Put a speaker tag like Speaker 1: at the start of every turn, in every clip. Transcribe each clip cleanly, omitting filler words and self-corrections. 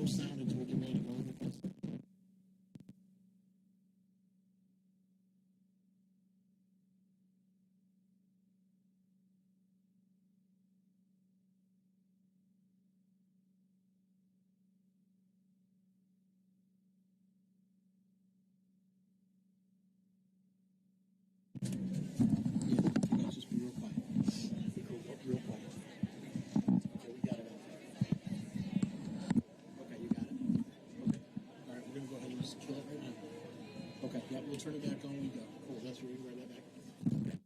Speaker 1: sound until we get ready to go with this. Yeah, just be real quiet. Real quiet. Okay, we got it. Okay, you got it. Okay. All right, we're gonna go ahead and just kill it right now. Okay, yeah, we'll turn it back on. We go. Cool. That's where we can write that back. Okay.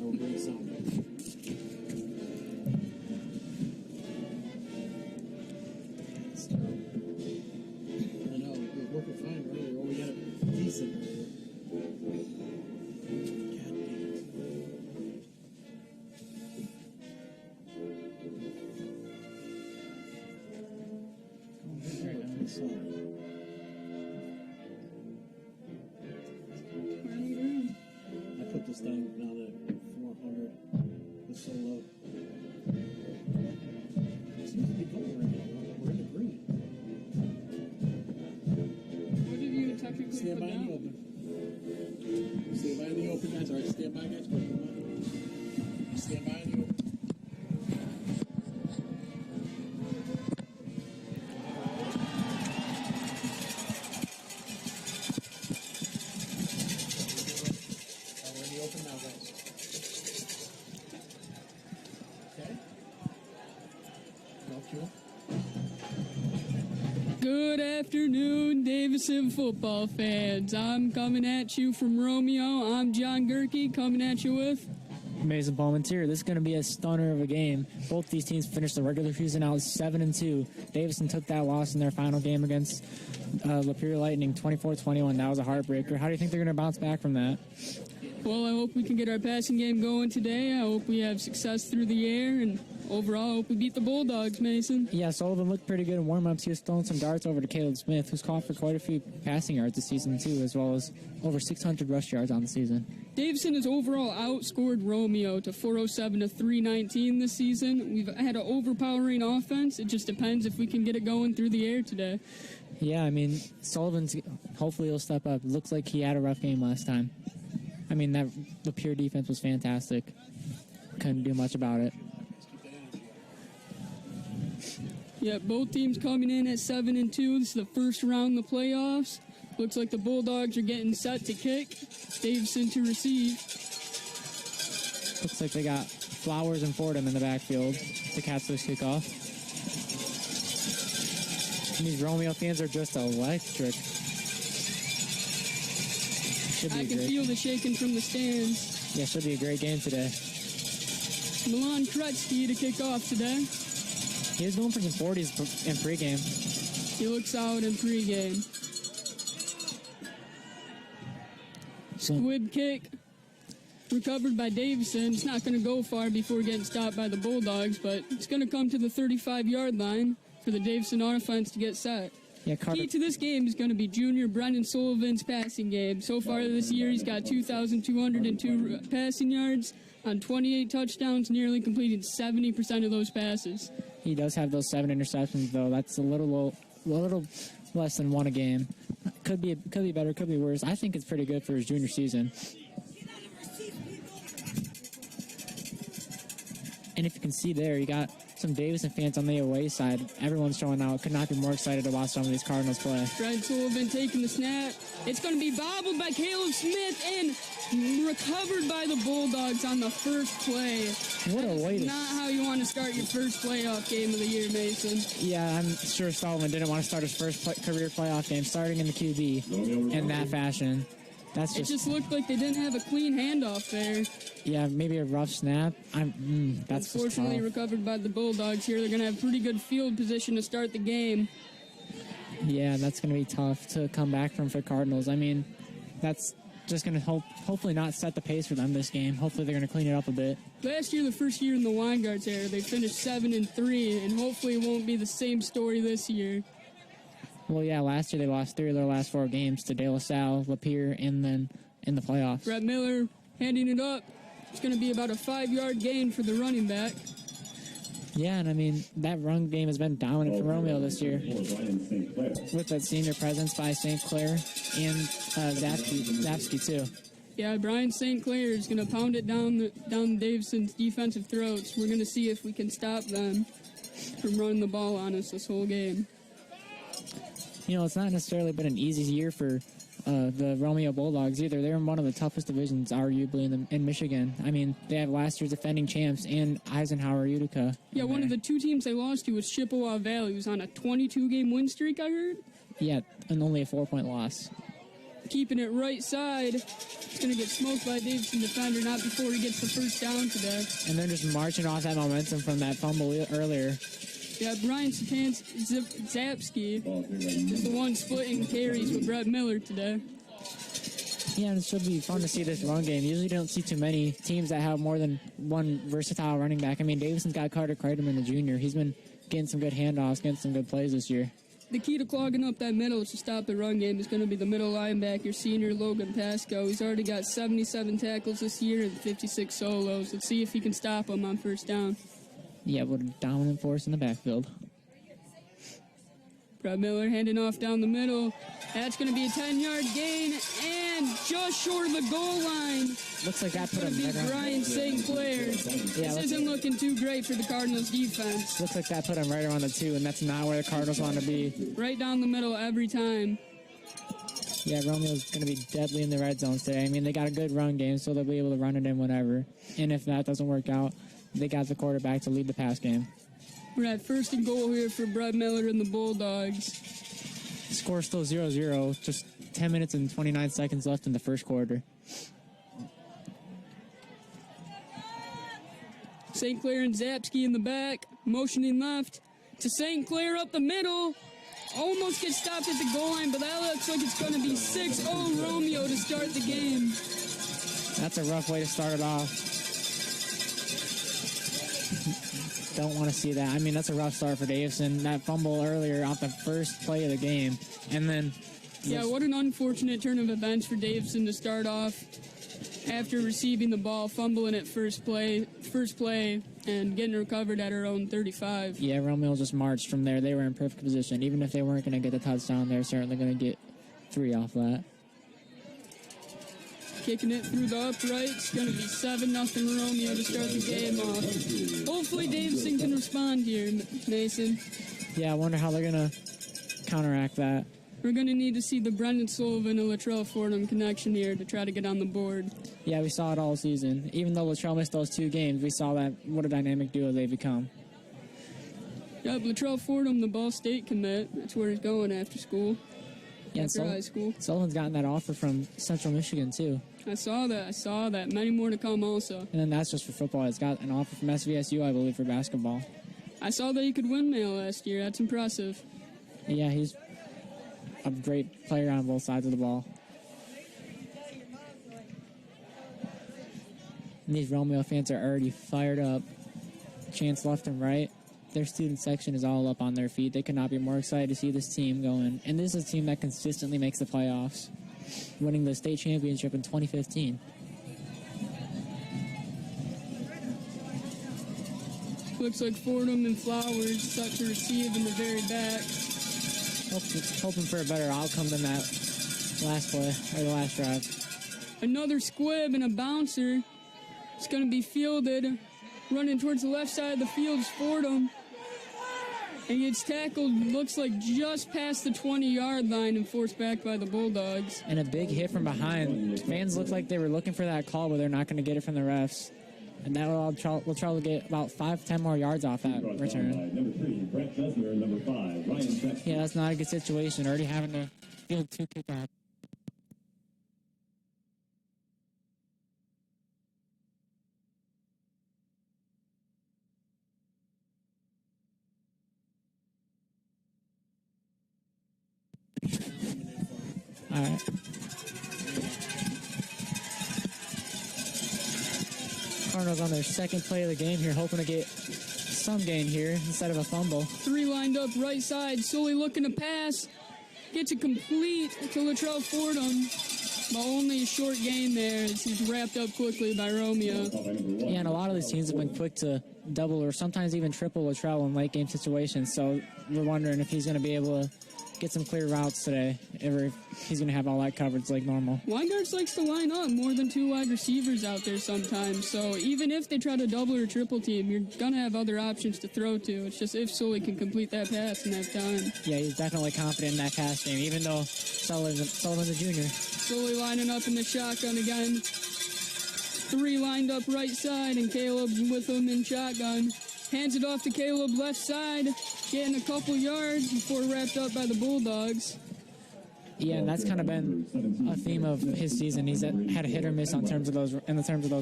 Speaker 1: No great sound. It's terrible. I know, we're working fine earlier. Oh, we got it decent earlier. God I put this thing down at 400. It's so low. It seems to be going right now. We're in the green.
Speaker 2: What did you technically
Speaker 1: Stand by
Speaker 2: put
Speaker 1: in the
Speaker 2: down?
Speaker 1: open. Stand by in the open, guys. All right, stand by, guys. Quick, come on. Stand by in the open. We're in the open now, guys. Okay. No cue.
Speaker 2: Good afternoon, Davison football fans. I'm coming at you from Romeo. I'm John Gerke coming at you with
Speaker 3: Mason Palmentier. This is going to be a stunner of a game. Both these teams finished the regular season out 7-2. Davison took that loss in their final game against Lapeer Lightning, 24-21. That was a heartbreaker. How do you think they're going to bounce back from that?
Speaker 2: Well, I hope we can get our passing game going today. I hope we have success through the air, and overall, I hope we beat the Bulldogs, Mason.
Speaker 3: Yeah, Sullivan looked pretty good in warm-ups. He was throwing some darts over to Caleb Smith, who's caught for quite a few passing yards this season, too, as well as over 600 rush yards on the season.
Speaker 2: Davison has overall outscored Romeo to 407 to 319 this season. We've had an overpowering offense. It just depends if we can get it going through the air today.
Speaker 3: Yeah, I mean, Sullivan's hopefully he'll step up. It looks like he had a rough game last time. I mean, that Lapeer defense was fantastic. Couldn't do much about it.
Speaker 2: Yeah, both teams coming in at 7-2. This is the first round of the playoffs. Looks like the Bulldogs are getting set to kick. Davison to receive.
Speaker 3: Looks like they got Flowers and Fordham in the backfield to catch this kickoff. And these Romeo fans are just electric.
Speaker 2: I can feel the shaking from the stands.
Speaker 3: Yeah, should be a great game today.
Speaker 2: Milan Kretsky to kick off today.
Speaker 3: He was going for some 40s in pregame.
Speaker 2: He looks solid in pregame. Squib kick. Recovered by Davison. It's not going to go far before getting stopped by the Bulldogs, but it's going to come to the 35-yard line for the Davison offense to get set.
Speaker 3: Yeah,
Speaker 2: Key to this game is going to be junior Brendan Sullivan's passing game. So far this year, he's got 2,202 passing yards on 28 touchdowns, nearly completed 70% of those passes.
Speaker 3: He does have those 7 interceptions, though. That's a little less than 1 a game. Could be better, could be worse. I think it's pretty good for his junior season. And if you can see there, you got some Davison fans on the away side. Everyone's showing out. Could not be more excited to watch some of these Cardinals play.
Speaker 2: Brad Sullivan taking the snap. It's going to be bobbled by Caleb Smith and recovered by the Bulldogs on the first play.
Speaker 3: What a way to...
Speaker 2: Not how you want to start your first playoff game of the year, Mason.
Speaker 3: Yeah, I'm sure Sullivan didn't want to start his first career playoff game starting in the QB in that fashion. It
Speaker 2: just looked like they didn't have a clean handoff there.
Speaker 3: Yeah, maybe a rough snap. That's
Speaker 2: unfortunately recovered by the Bulldogs here. They're going to have pretty good field position to start the game.
Speaker 3: Yeah, that's going to be tough to come back from for Cardinals. I mean, that's just going to hopefully not set the pace for them this game. Hopefully they're going to clean it up a bit.
Speaker 2: Last year, the first year in the Weingarts era, they finished 7-3, and hopefully it won't be the same story this year.
Speaker 3: Well, yeah, last year they lost 3 of their last 4 games to De La Salle, Lapeer, and then in the playoffs.
Speaker 2: Brett Miller handing it up. It's going to be about a 5-yard gain for the running back.
Speaker 3: Yeah, and I mean, that run game has been dominant for Romeo this year. With that senior presence by St. Clair and Zapsky too.
Speaker 2: Yeah, Brian St. Clair is going to pound it down Davison's defensive throats. We're going to see if we can stop them from running the ball on us this whole game.
Speaker 3: You know, it's not necessarily been an easy year for the Romeo Bulldogs either. They're in one of the toughest divisions, arguably, in Michigan. I mean, they have last year's defending champs and Eisenhower Utica.
Speaker 2: Yeah, one of the 2 teams they lost to was Chippewa Valley, who's on a 22-game win streak, I heard.
Speaker 3: Yeah, and only a 4-point loss.
Speaker 2: keeping it right side. It's going to get smoked by Davison defender, not before he gets the first down today.
Speaker 3: And they're just marching off that momentum from that fumble earlier.
Speaker 2: Yeah, Brian Zapsky is the one splitting carries with Brett Miller today.
Speaker 3: Yeah, and it should be fun to see this run game. Usually don't see too many teams that have more than one versatile running back. I mean, Davison's got Carter Creighton, the junior. He's been getting some good handoffs, getting some good plays this year.
Speaker 2: The key to clogging up that middle to stop the run game is going to be the middle linebacker, senior Logan Pasco. He's already got 77 tackles this year and 56 solos. Let's see if he can stop him on first down.
Speaker 3: Yeah, what a dominant force in the backfield.
Speaker 2: Brett Miller handing off down the middle. That's going to be a 10-yard gain and just short of the goal line.
Speaker 3: Looks like that put him
Speaker 2: beat
Speaker 3: right
Speaker 2: Brian St. Clair.
Speaker 3: Yeah,
Speaker 2: this isn't looking too great for the Cardinals defense.
Speaker 3: Looks like that put him right around the 2, and that's not where the Cardinals want to be.
Speaker 2: Right down the middle every time.
Speaker 3: Yeah, Romeo's going to be deadly in the red zone today. I mean, they got a good run game, so they'll be able to run it in whenever. And if that doesn't work out, they got the quarterback to lead the pass game.
Speaker 2: We're at first and goal here for Brett Miller and the Bulldogs.
Speaker 3: Score still 0-0, just 10 minutes and 29 seconds left in the first quarter.
Speaker 2: St. Clair and Zapsky in the back, motioning left to St. Clair up the middle. Almost gets stopped at the goal line, but that looks like it's going to be 6-0 Romeo to start the game.
Speaker 3: That's a rough way to start it off. Don't want to see that. I mean, that's a rough start for Davison. That fumble earlier off the first play of the game. And then...
Speaker 2: Yeah, what an unfortunate turn of events for Davison to start off after receiving the ball, fumbling at first play, and getting recovered at her own 35.
Speaker 3: Yeah, Romeo just marched from there. They were in perfect position. Even if they weren't going to get the touchdown, they're certainly going to get 3 off that.
Speaker 2: Kicking it through the uprights. Going to be 7-0 Romeo to start the game off. Hopefully Davison can respond here, Mason.
Speaker 3: Yeah, I wonder how they're going to counteract that.
Speaker 2: We're going to need to see the Brendan Sullivan and Latrell Fordham connection here to try to get on the board.
Speaker 3: Yeah, we saw it all season. Even though Latrell missed those 2 games, we saw that what a dynamic duo they've become.
Speaker 2: Yep, Latrell Fordham, the Ball State commit. That's where he's going after school.
Speaker 3: Yeah,
Speaker 2: after high school.
Speaker 3: Sullivan's gotten that offer from Central Michigan, too.
Speaker 2: I saw that. Many more to come also.
Speaker 3: And then that's just for football. It's got an offer from SVSU, I believe, for basketball.
Speaker 2: I saw that he could windmill last year. That's impressive.
Speaker 3: Yeah, he's a great player on both sides of the ball. And these Romeo fans are already fired up. Chants left and right. Their student section is all up on their feet. They could not be more excited to see this team going. And this is a team that consistently makes the playoffs, winning the state championship in 2015.
Speaker 2: Looks like Fordham and Flowers set to receive in the very back.
Speaker 3: Hoping for a better outcome than that last play, or the last drive.
Speaker 2: Another squib and a bouncer. It's going to be fielded. Running towards the left side of the field is Fordham. And gets tackled, looks like just past the 20-yard line and forced back by the Bulldogs.
Speaker 3: And a big hit from behind. Fans looked like they were looking for that call, but they're not going to get it from the refs. And that will try to get about 5-10 more yards off that return. Yeah, that's not a good situation. Already having to field 2 kickoffs. All right. Cardinals on their second play of the game here, hoping to get some gain here instead of a fumble.
Speaker 2: 3 lined up right side, Sully looking to pass. Gets it complete to Latrell Fordham, but only a short gain there as he's wrapped up quickly by Romeo.
Speaker 3: Yeah, and a lot of these teams have been quick to double or sometimes even triple Latrell in late game situations, so we're wondering if he's going to be able to get some clear routes today, or he's going to have all that coverage like normal.
Speaker 2: Weingarts likes to line up more than 2 wide receivers out there sometimes, so even if they try to double or triple team, you're going to have other options to throw to. It's just if Sully can complete that pass in that time.
Speaker 3: Yeah, he's definitely confident in that pass game, even though Sullivan's a junior.
Speaker 2: Sully lining up in the shotgun again. 3 lined up right side, and Caleb with him in shotgun. Hands it off to Caleb left side, getting a couple yards before wrapped up by the Bulldogs.
Speaker 3: Yeah, and that's kind of been a theme of his season. He's had a hit or miss in terms of those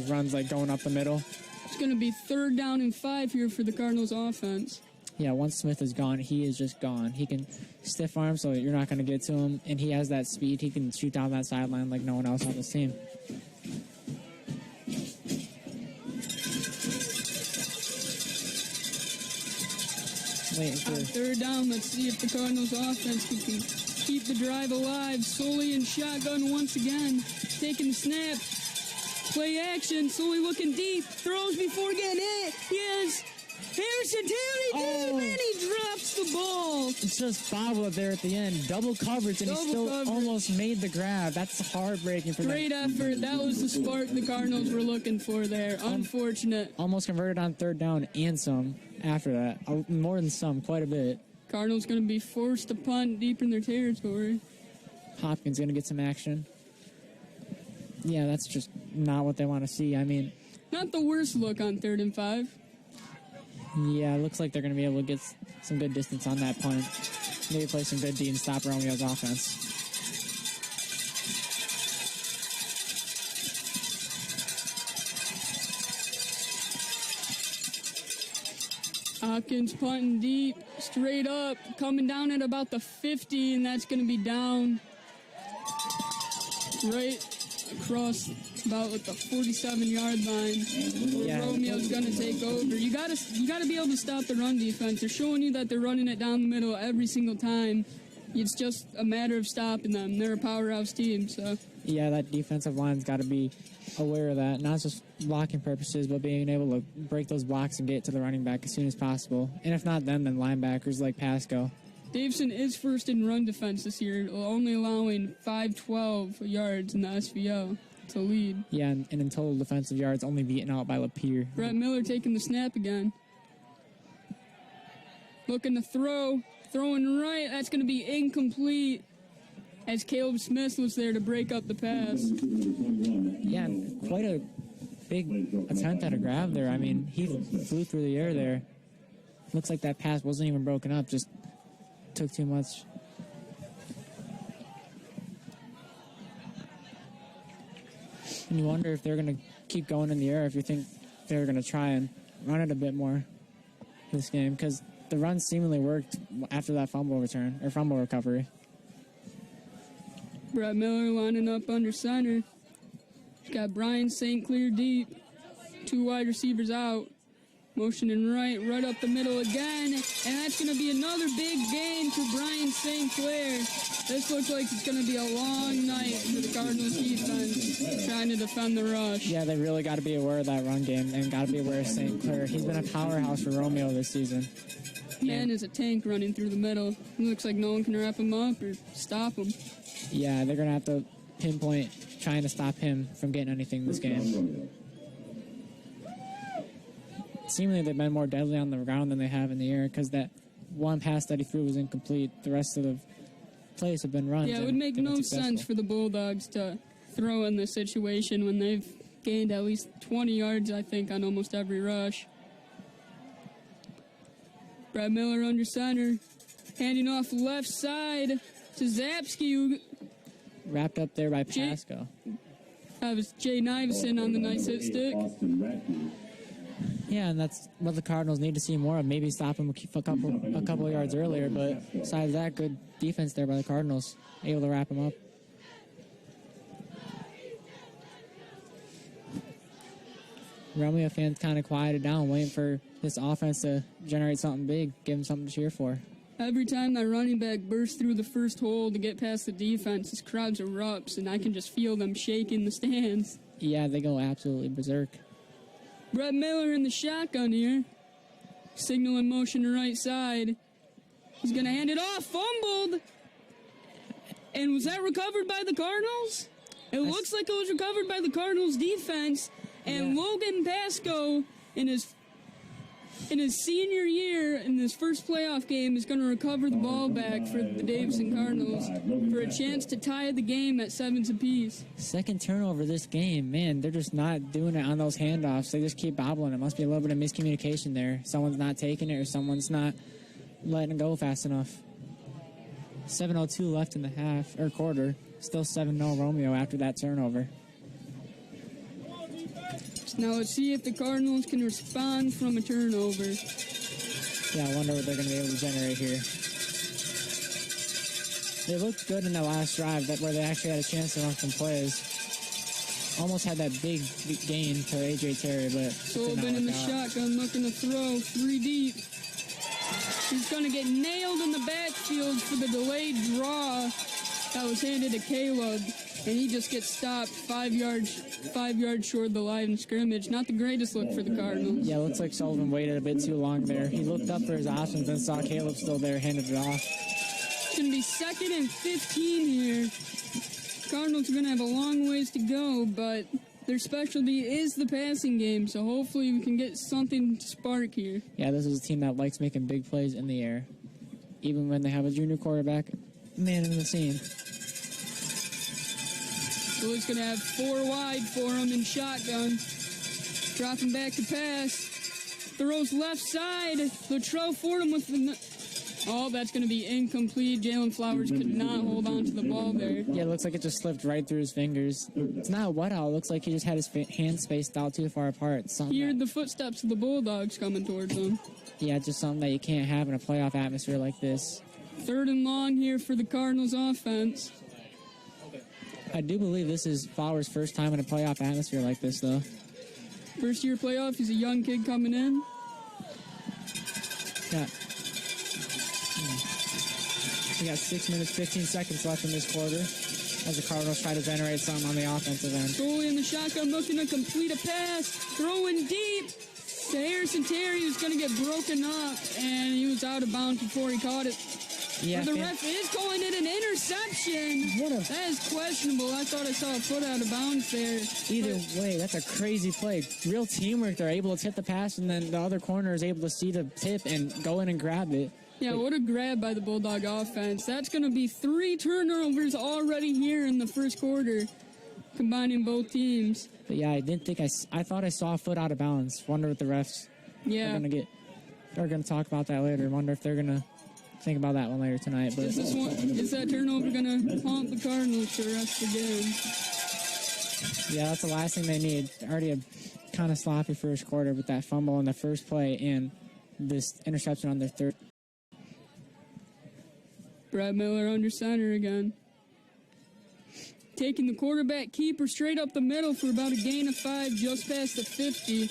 Speaker 3: runs, like going up the middle.
Speaker 2: It's going to be 3rd down and 5 here for the Cardinals offense.
Speaker 3: Yeah, once Smith is gone, he is just gone. He can stiff arm, so you're not going to get to him, and he has that speed. He can shoot down that sideline like no one else on this team. Waiting for
Speaker 2: 3rd down, let's see if the Cardinals offense can keep the drive alive. Sully in shotgun once again, taking the snap. Play action, Sully looking deep, throws before getting hit. Yes, Harrison Terry, and he drops the ball.
Speaker 3: It's just bobbled there at the end. Double coverage, and he still almost made the grab. That's heartbreaking for them.
Speaker 2: Great effort. That was the spark the Cardinals were looking for there. Unfortunate.
Speaker 3: Almost converted on 3rd down and some after that. More than some, quite a bit.
Speaker 2: Cardinals going to be forced to punt deep in their territory.
Speaker 3: Hopkins going to get some action. Yeah, that's just not what they want to see. I mean,
Speaker 2: not the worst look on 3rd and 5.
Speaker 3: Yeah, it looks like they're going to be able to get some good distance on that punt. Maybe play some good D and stop Romeo's offense.
Speaker 2: Hopkins punting deep, straight up, coming down at about the 50, and that's going to be down right across about like the 47-yard line.
Speaker 3: Yeah.
Speaker 2: Romeo's going to take over. You got to be able to stop the run defense. They're showing you that they're running it down the middle every single time. It's just a matter of stopping them. They're a powerhouse team, so.
Speaker 3: Yeah, that defensive line's got to be aware of that, not just blocking purposes, but being able to break those blocks and get to the running back as soon as possible. And if not them, then linebackers like Pasco.
Speaker 2: Davison is first in run defense this year, only allowing 512 yards in the SVO to lead.
Speaker 3: Yeah, and in total defensive yards, only beaten out by Lapeer.
Speaker 2: Brett Miller taking the snap again. Looking to throw. Throwing right. That's going to be incomplete as Caleb Smith was there to break up the pass.
Speaker 3: Yeah, quite a big attempt at a grab there. I mean, he flew through the air there. Looks like that pass wasn't even broken up, just took too much. And you wonder if they're going to keep going in the air, if you think they're going to try and run it a bit more this game, because the run seemingly worked after that fumble return, or fumble recovery.
Speaker 2: Brett Miller lining up under center. Got Brian St. Clair deep. 2 wide receivers out. Motioning right up the middle again. And that's going to be another big gain for Brian St. Clair. This looks like it's going to be a long night for the Cardinals defense trying to defend the rush.
Speaker 3: Yeah, they really got to be aware of that run game and got to be aware of St. Clair. He's been a powerhouse for Romeo this season.
Speaker 2: Man is a tank running through the middle. It looks like no one can wrap him up or stop him.
Speaker 3: Yeah, they're going to have to pinpoint trying to stop him from getting anything this game. Seemingly they've been more deadly on the ground than they have in the air because that one pass that he threw was incomplete. The rest of the plays have been runs.
Speaker 2: Yeah, it would make no sense for the Bulldogs to throw in this situation when they've gained at least 20 yards, I think, on almost every rush. Brett Miller under center, handing off left side to Zapsky, who
Speaker 3: wrapped up there by Pasco.
Speaker 2: That was Jay Davison on the nice hit stick.
Speaker 3: Yeah, and that's what the Cardinals need to see more of. Maybe stop him a couple of yards earlier, but besides that, good defense there by the Cardinals, able to wrap him up. Romeo fans kind of quieted down, waiting for this offense to generate something big, give them something to cheer for.
Speaker 2: Every time that running back bursts through the first hole to get past the defense, this crowd erupts, and I can just feel them shaking the stands.
Speaker 3: Yeah, they go absolutely berserk.
Speaker 2: Brett Miller in the shotgun here. Signal in motion to right side. He's going to hand it off. Fumbled. And was that recovered by the Cardinals? It looks like it was recovered by the Cardinals defense. And Logan Pasco in his senior year, in this first playoff game, is going to recover the ball back for the Davison Cardinals for a chance to tie the game at 7 apiece.
Speaker 3: Second turnover this game. Man, they're just not doing it on those handoffs. They just keep bobbling. It must be a little bit of miscommunication there. Someone's not taking it or someone's not letting it go fast enough. 7:02 left in the half or quarter. Still 7-0 Romeo after that turnover.
Speaker 2: Now let's see if the Cardinals can respond from a turnover.
Speaker 3: Yeah, I wonder what they're going to be able to generate here. They looked good in that last drive where they actually had a chance to run some plays. Almost had that big gain to A.J. Terry, but
Speaker 2: Sullivan in the shotgun looking to throw 3 deep. He's going to get nailed in the backfield for the delayed draw that was handed to Caleb, and he just gets stopped 5 yards short of the line of scrimmage. Not the greatest look for the Cardinals.
Speaker 3: Yeah, looks like Sullivan waited a bit too long there. He looked up for his options and saw Caleb still there, handed it off.
Speaker 2: It's going to be 2nd and 15 here. Cardinals are going to have a long ways to go, but their specialty is the passing game, so hopefully we can get something to spark here.
Speaker 3: Yeah, this is a team that likes making big plays in the air, even when they have a junior quarterback man in the scene.
Speaker 2: So he's going to have 4 wide for him in shotgun. Dropping back to pass. Throws left side. Latrell Fordham with the... Oh, that's going to be incomplete. Jalen Flowers could not hold on to the ball there.
Speaker 3: Yeah, it looks like it just slipped right through his fingers. It's not a wet out. It looks like he just had his hands spaced out too far apart.
Speaker 2: He heard the footsteps of the Bulldogs coming towards him.
Speaker 3: Yeah, just something that you can't have in a playoff atmosphere like this.
Speaker 2: 3rd and long here for the Cardinals offense.
Speaker 3: I do believe this is Flowers' first time in a playoff atmosphere like this, though.
Speaker 2: First year playoff. He's a young kid coming in.
Speaker 3: Yeah. We got 6 minutes, 15 seconds left in this quarter as the Cardinals try to generate something on the offensive end.
Speaker 2: Solely in the shotgun, looking to complete a pass, throwing deep to Harrison Terry, who's going to get broken up, and he was out of bounds before he caught it.
Speaker 3: Yeah,
Speaker 2: the ref is calling it an interception. That is questionable. I thought I saw a foot out of bounds there.
Speaker 3: Either way, that's a crazy play. Real teamwork. They're able to tip the pass, and then the other corner is able to see the tip and go in and grab it.
Speaker 2: Yeah, what a grab by the Bulldog offense. That's going to be 3 turnovers already here in the first quarter, combining both teams.
Speaker 3: But yeah, I didn't think I thought I saw a foot out of bounds. Wonder what the refs are going to get. They're going to talk about that later. Wonder if they're going to think about that one later tonight. But
Speaker 2: is that turnover going to haunt the Cardinals for the rest of the game?
Speaker 3: Yeah, that's the last thing they need. Already a kind of sloppy first quarter with that fumble in the first play and this interception on their third.
Speaker 2: Brad Miller under center again. Taking the quarterback keeper straight up the middle for about a gain of 5, just past the 50.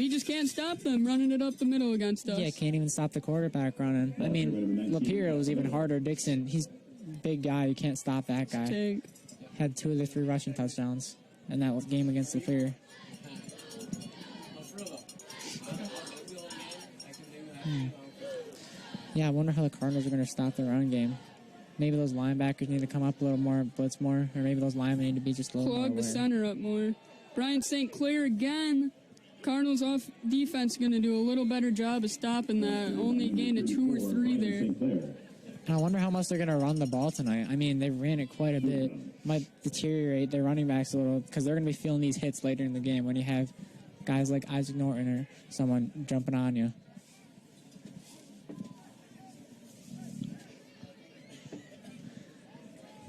Speaker 2: We just can't stop them running it up the middle against us.
Speaker 3: Yeah, can't even stop the quarterback running. I mean, Lapeer was even harder. Dixon, he's a big guy. You can't stop that guy.
Speaker 2: Tank.
Speaker 3: Had 2 of the 3 rushing touchdowns in that game against Lapeer. Yeah, I wonder how the Cardinals are going to stop their run game. Maybe those linebackers need to come up a little more, blitz more, or maybe those linemen need to be just a little more aware.
Speaker 2: Plug the center up more. Brian St. Clair again. Cardinals off defense going to do a little better job of stopping that. Only gained a 2 or 3 there.
Speaker 3: And I wonder how much they're going to run the ball tonight. I mean, they ran it quite a bit. Might deteriorate their running backs a little because they're going to be feeling these hits later in the game when you have guys like Isaac Norton or someone jumping on you.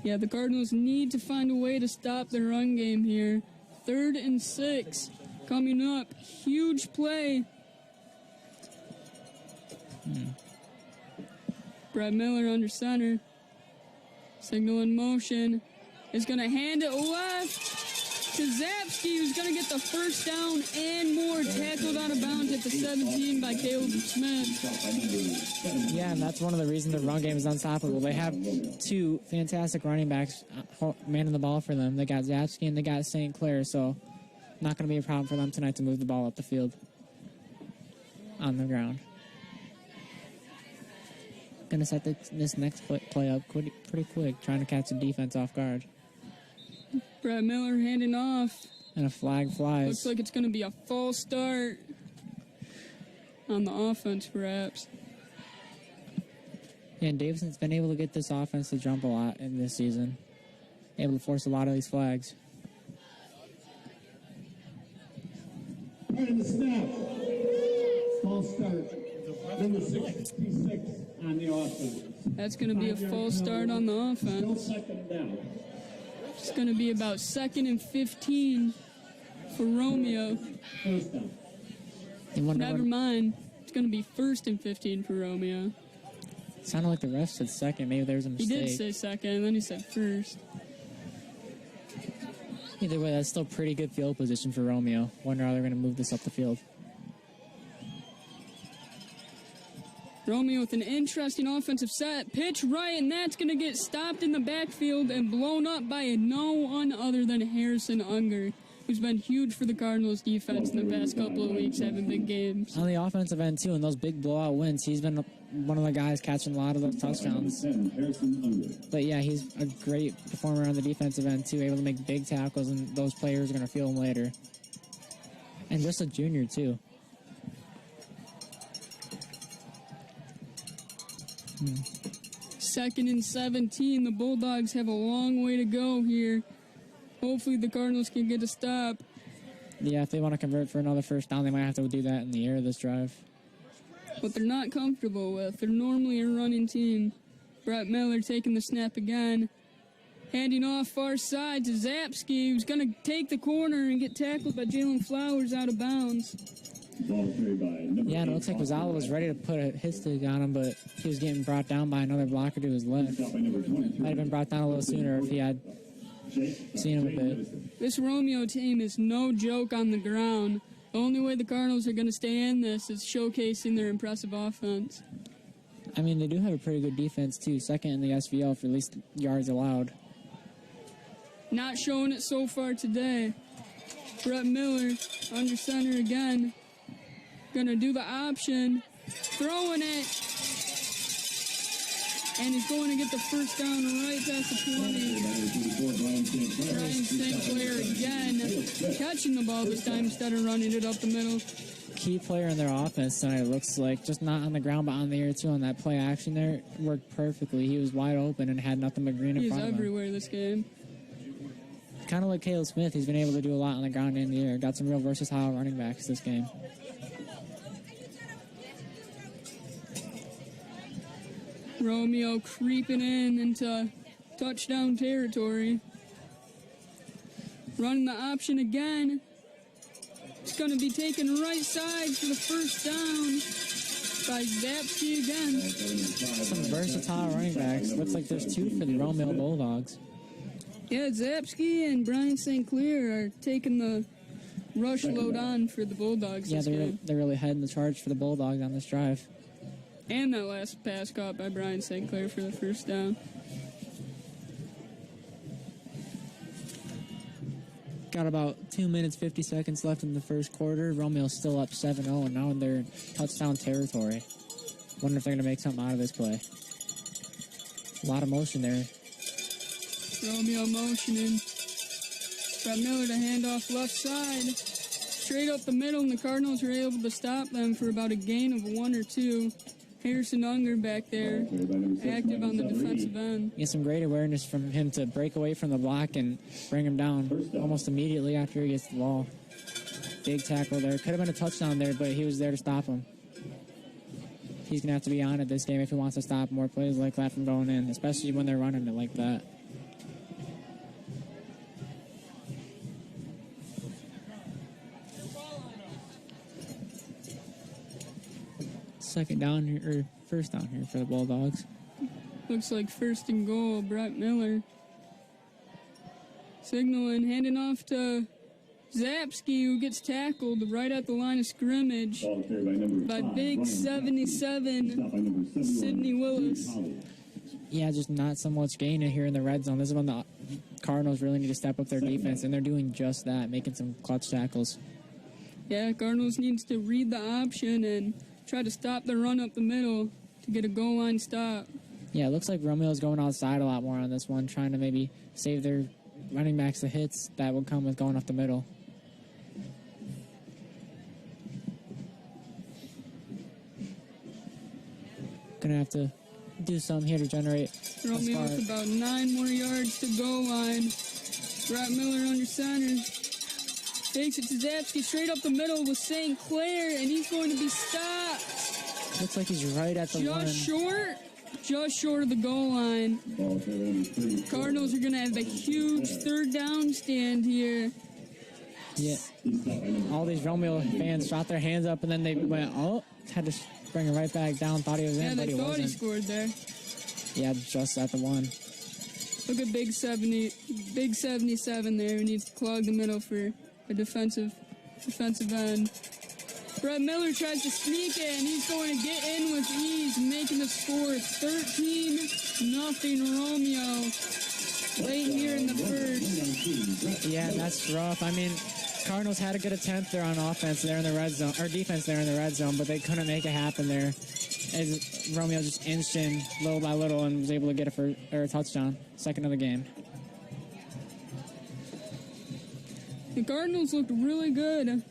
Speaker 2: Yeah, the Cardinals need to find a way to stop their run game here. 3rd and 6 coming up. Huge play. Brad Miller under center. Signal in motion. Is going to hand it left to Zapsky, who's going to get the first down and more. Tackled out of bounds at the 17 by Caleb Smith.
Speaker 3: Yeah, and that's one of the reasons the run game is unstoppable. They have 2 fantastic running backs manning the ball for them. They got Zapsky and they got St. Clair, so not going to be a problem for them tonight to move the ball up the field on the ground. Going to set this next play up pretty quick, trying to catch the defense off guard.
Speaker 2: Brad Miller handing off.
Speaker 3: And a flag flies.
Speaker 2: Looks like it's going to be a false start on the offense, perhaps.
Speaker 3: Yeah, and Davison's been able to get this offense to jump a lot in this season. Able to force a lot of these flags.
Speaker 4: And the snap. False start. Number 66. on the offense.
Speaker 2: That's going to be a false start on the offense.
Speaker 4: Second down.
Speaker 2: It's going to be about 2nd and 15 for Romeo.
Speaker 4: First down.
Speaker 3: You wonder
Speaker 2: Never mind. It's going to be 1st and 15 for Romeo.
Speaker 3: It sounded like the ref said second. Maybe there was a
Speaker 2: He
Speaker 3: mistake.
Speaker 2: did say 2nd, and then he said 1st.
Speaker 3: Either way, that's still pretty good field position for Romeo. Wonder how they're going to move this up the field.
Speaker 2: Romeo with an interesting offensive set. Pitch right, and that's going to get stopped in the backfield and blown up by no one other than Harrison Unger, who's been huge for the Cardinals defense in the past couple of weeks, having big games.
Speaker 3: On the offensive end, too, in those big blowout wins, he's been one of the guys catching a lot of those touchdowns. But yeah, he's a great performer on the defensive end, too, able to make big tackles, and those players are going to feel him later. And just a junior, too.
Speaker 2: 2nd and 17. The Bulldogs have a long way to go here. Hopefully the Cardinals can get a stop.
Speaker 3: Yeah, if they want to convert for another first down, they might have to do that in the air this drive.
Speaker 2: But they're not comfortable with. They're normally a running team. Brett Miller taking the snap again. Handing off far side to Zapsky, who's going to take the corner and get tackled by Jalen Flowers out of bounds.
Speaker 3: Yeah, and it looks like Rosales was ready to put a hit stick on him, but he was getting brought down by another blocker to his left. Might have been brought down a little sooner if he had seen him a bit.
Speaker 2: This Romeo team is no joke on the ground. The only way the Cardinals are going to stay in this is showcasing their impressive offense.
Speaker 3: I mean, they do have a pretty good defense, too. 2nd in the SVL for least yards allowed.
Speaker 2: Not showing it so far today. Brett Miller under center again. Gonna do the option. Throwing it. And he's going to get the first down right past the 20. Brian St. Clair again. Catching the ball this time instead of running it up the middle.
Speaker 3: Key player in their offense tonight, it looks like. Just not on the ground, but on the air, too. On that play action there, it worked perfectly. He was wide open and had nothing but green in front of him.
Speaker 2: He's everywhere this game.
Speaker 3: Kind of like Caleb Smith, he's been able to do a lot on the ground and in the air. Got some real versatile running backs this game.
Speaker 2: Romeo creeping in into touchdown territory. Running the option again. It's going to be taken right side for the first down by Zapsky again.
Speaker 3: Some versatile running backs. Looks like there's 2 for the Romeo Bulldogs.
Speaker 2: Yeah, Zapsky and Brian St. Clair are taking the rush load on for the Bulldogs
Speaker 3: Yeah,
Speaker 2: this game.
Speaker 3: they're really heading the charge for the Bulldogs on this drive.
Speaker 2: And that last pass caught by Brian St. Clair for the first down.
Speaker 3: Got about 2 minutes, 50 seconds left in the first quarter. Romeo's still up 7-0, and now they're in touchdown territory. Wonder if they're going to make something out of this play. A lot of motion there.
Speaker 2: Romeo motioning. Brett Miller to hand off left side. Straight up the middle, and the Cardinals were able to stop them for about a gain of 1 or 2. Harrison Unger back there, active on the defensive end.
Speaker 3: He has some great awareness from him to break away from the block and bring him down almost immediately after he gets the ball. Big tackle there. Could have been a touchdown there, but he was there to stop him. He's going to have to be on it this game if he wants to stop more plays like that from going in, especially when they're running it like that. Second down here, or first down here for the Bulldogs.
Speaker 2: Looks like first and goal, Brett Miller. Signaling, handing off to Zapsky, who gets tackled right at the line of scrimmage by big 77 Sidney Willis.
Speaker 3: Yeah, just not so much gain in here in the red zone. This is when the Cardinals really need to step up their defense, and they're doing just that, making some clutch tackles.
Speaker 2: Yeah, Cardinals needs to read the option and try to stop the run up the middle to get a goal line stop.
Speaker 3: Yeah, it looks like Romeo's going outside a lot more on this one, trying to maybe save their running backs the hits that would come with going up the middle. Gonna have to do something here to generate a
Speaker 2: Romeo
Speaker 3: start.
Speaker 2: with about 9 more yards to goal line. Brett Miller under center. Takes it to Zapsky straight up the middle with St. Clair, and he's going to be stopped
Speaker 3: Looks like he's right at the one.
Speaker 2: Just short of the goal line. Cardinals are going to have a huge third down stand here.
Speaker 3: Yeah. All these Romeo fans shot their hands up, and then they went, had to bring it right back down. Thought he was in, but he wasn't.
Speaker 2: Yeah, they thought he scored there.
Speaker 3: Yeah, just at the one.
Speaker 2: Look at Big 77 there, who needs to clog the middle for a defensive end. Brett Miller tries to sneak in. He's going to get in with ease, making the score 13-0 Romeo late here in the first.
Speaker 3: Yeah, that's rough. I mean, Cardinals had a good attempt there on offense there in the red zone, or defense there in the red zone, but they couldn't make it happen there. As Romeo just inched in little by little and was able to get a touchdown, second of the game.
Speaker 2: The Cardinals looked really good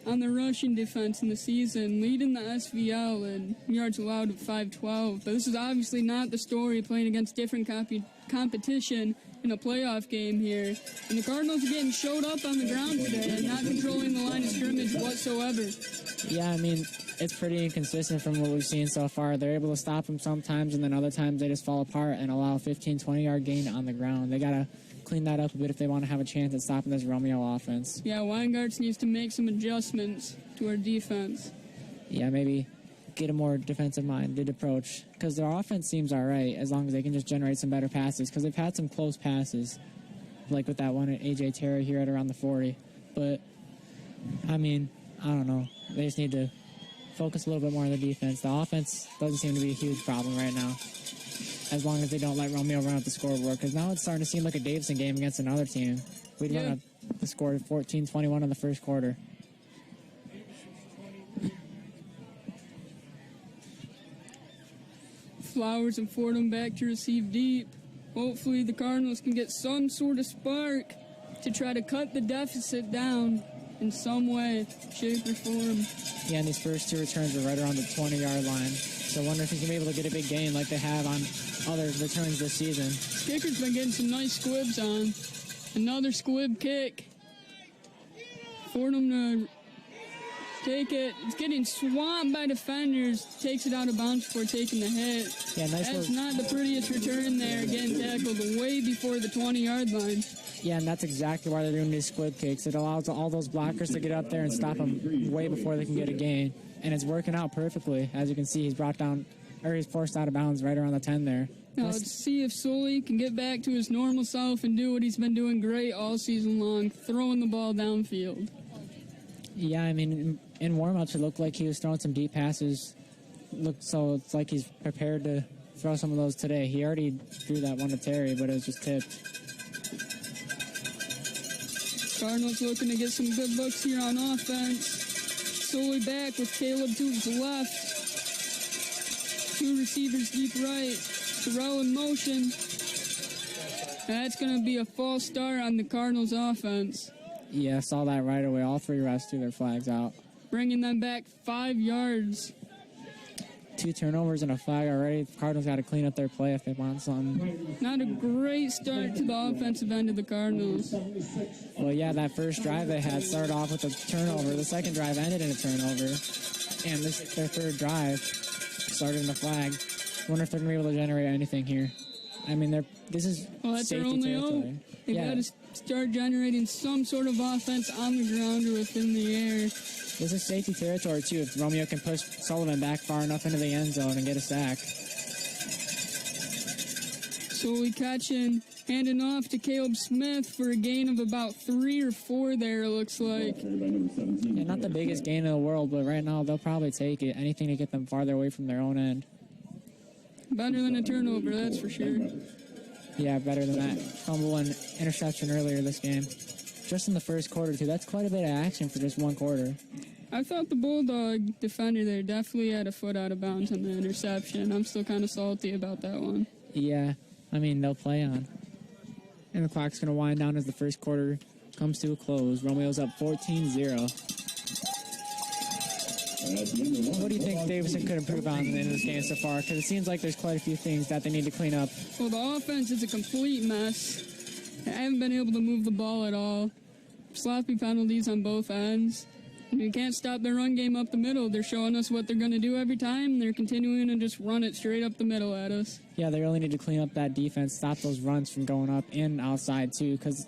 Speaker 2: on the rushing defense in the season, leading the SVL in yards allowed at 512. But this is obviously not the story, playing against different competition in a playoff game here. And the Cardinals are getting showed up on the ground today and not controlling the line of scrimmage whatsoever.
Speaker 3: Yeah, I mean, it's pretty inconsistent from what we've seen so far. They're able to stop them sometimes, and then other times they just fall apart and allow a 15, 20-yard gain on the ground. They got to clean that up a bit if they want to have a chance at stopping this Romeo offense.
Speaker 2: Yeah, Weingarts needs to make some adjustments to our defense.
Speaker 3: Yeah, maybe get a more defensive-minded approach, because their offense seems all right as long as they can just generate some better passes, because they've had some close passes, like with that one at A.J. Terry here at around the 40. But, I mean, I don't know. They just need to focus a little bit more on the defense. The offense doesn't seem to be a huge problem right now, as long as they don't let Romeo run up the scoreboard, because now it's starting to seem like a Davison game against another team. We'd run up the score 14-21 in the first quarter.
Speaker 2: Flowers and Fordham back to receive deep. Hopefully the Cardinals can get some sort of spark to try to cut the deficit down in some way, shape, or form.
Speaker 3: Yeah, and these first two returns are right around the 20-yard line. So I wonder if he's going to be able to get a big gain like they have on other returns this season.
Speaker 2: Kicker's been getting some nice squibs on. Another squib kick. Fordham to take it. It's getting swamped by defenders. Takes it out of bounds before taking the hit.
Speaker 3: Yeah, nice.
Speaker 2: That's not the prettiest return there. Getting tackled way before the 20-yard line.
Speaker 3: Yeah, and that's exactly why they're doing these squib kicks. It allows all those blockers to get up there and stop them way before they can get a gain. And it's working out perfectly. As you can see, he's forced out of bounds right around the 10 there.
Speaker 2: Now let's see if Sully can get back to his normal self and do what he's been doing great all season long, throwing the ball downfield.
Speaker 3: Yeah, I mean, in warm-ups, it looked like he was throwing some deep passes. So it's like he's prepared to throw some of those today. He already threw that one to Terry, but it was just tipped.
Speaker 2: Cardinals looking to get some good looks here on offense. Sully back with Caleb to his left. Two receivers deep right. Terrell in motion. That's going to be a false start on the Cardinals offense.
Speaker 3: Yeah, I saw that right away. All three refs threw their flags out.
Speaker 2: Bringing them back 5 yards.
Speaker 3: 2 turnovers and a flag already. The Cardinals got to clean up their play if they want something.
Speaker 2: Not a great start to the offensive end of the Cardinals.
Speaker 3: Well, yeah, that first drive they had started off with a turnover. The second drive ended in a turnover. And their third drive started in a flag. Wonder if they're going to be able to generate anything here. I mean, this is
Speaker 2: that's their
Speaker 3: safety
Speaker 2: only
Speaker 3: territory.
Speaker 2: hope. They've got to start generating some sort of offense on the ground or within the air.
Speaker 3: This is safety territory, too, if Romeo can push Sullivan back far enough into the end zone and get a sack.
Speaker 2: Sully catching, handing off to Caleb Smith for a gain of about 3 or 4 there, it looks like.
Speaker 3: Yeah, not the biggest gain in the world, but right now they'll probably take it. Anything to get them farther away from their own end.
Speaker 2: Better than a turnover, that's for sure.
Speaker 3: Yeah, better than that fumble and interception earlier this game. Just in the first quarter, too. That's quite a bit of action for just one quarter.
Speaker 2: I thought the Bulldog defender there definitely had a foot out of bounds on the interception. I'm still kind of salty about that one.
Speaker 3: Yeah, I mean, they'll play on. And the clock's going to wind down as the first quarter comes to a close. Romeo's up 14-0. What do you think Davison could improve on in this game so far? Because it seems like there's quite a few things that they need to clean up.
Speaker 2: Well, the offense is a complete mess. They haven't been able to move the ball at all. Sloppy penalties on both ends. We can't stop their run game up the middle. They're showing us what they're going to do every time, and they're continuing to just run it straight up the middle at us.
Speaker 3: Yeah, they really need to clean up that defense, stop those runs from going up and outside, too, because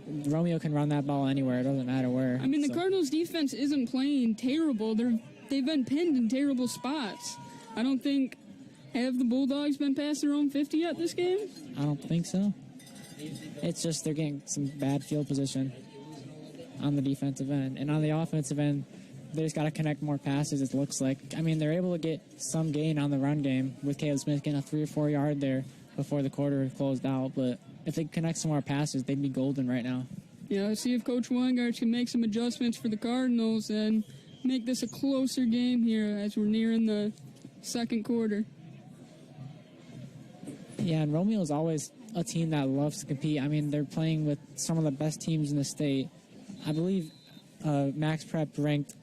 Speaker 3: Romeo can run that ball anywhere. It doesn't matter where.
Speaker 2: I mean, the Cardinals' defense isn't playing terrible. They've been pinned in terrible spots. I don't think... Have the Bulldogs been past their own 50 yet this game?
Speaker 3: I don't think so. It's just they're getting some bad field position on the defensive end. And on the offensive end, they just got to connect more passes, it looks like. I mean, they're able to get some gain on the run game with Caleb Smith getting a 3 or 4 yard there before the quarter closed out. But if they connect some more passes, they'd be golden right now.
Speaker 2: Yeah, see if Coach Weingart can make some adjustments for the Cardinals and make this a closer game here as we're nearing the second quarter.
Speaker 3: Yeah, and Romeo's always a team that loves to compete. I mean, they're playing with some of the best teams in the state. I believe Max Prep ranked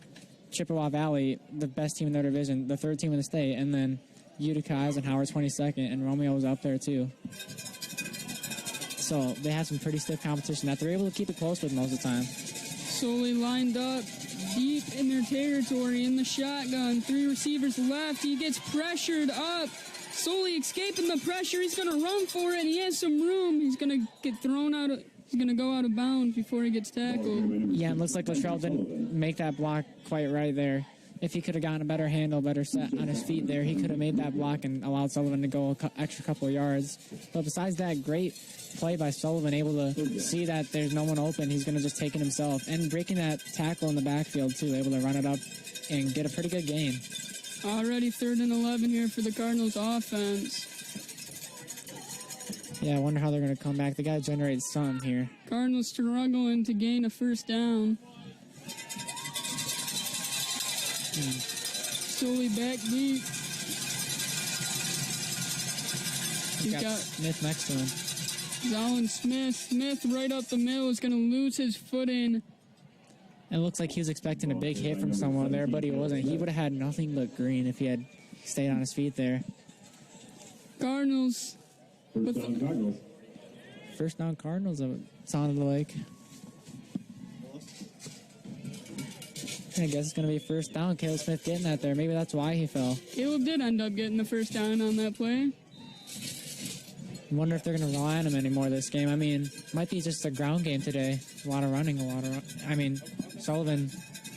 Speaker 3: Chippewa Valley the best team in their division, the third team in the state, and then Utica Eisenhower 22nd, and Romeo was up there too. So they have some pretty stiff competition that they're able to keep it close with most of the time.
Speaker 2: Solely lined up deep in their territory in the shotgun. 3 receivers left. He gets pressured up. Solely escaping the pressure. He's going to run for it. He has some room. He's going to get thrown out. He's going to go out of bounds before he gets tackled.
Speaker 3: Yeah, it looks like Luttrell didn't make that block quite right there. If he could have gotten a better handle, better set on his feet there, he could have made that block and allowed Sullivan to go an extra couple of yards. But besides that, great play by Sullivan, able to see that there's no one open. He's going to just take it himself. And breaking that tackle in the backfield, too, able to run it up and get a pretty good gain.
Speaker 2: Already 3rd and 11 here for the Cardinals offense.
Speaker 3: Yeah, I wonder how they're going to come back. They got to generate some here.
Speaker 2: Cardinals struggling to gain a first down. Solely back deep. He's got
Speaker 3: Smith next to him.
Speaker 2: Zalin Smith. Smith right up the middle is going to lose his footing.
Speaker 3: It looks like he was expecting a big hit from someone there, but he wasn't. He would have had nothing but green if he had stayed on his feet there.
Speaker 2: Cardinals.
Speaker 4: First down Cardinals.
Speaker 3: First down Cardinals, it sounded like. I guess it's going to be first down. Caleb Smith getting that there. Maybe that's why he fell.
Speaker 2: Caleb did end up getting the first down on that play.
Speaker 3: I wonder if they're going to rely on him anymore this game. I mean, might be just a ground game today. A lot of running, Sullivan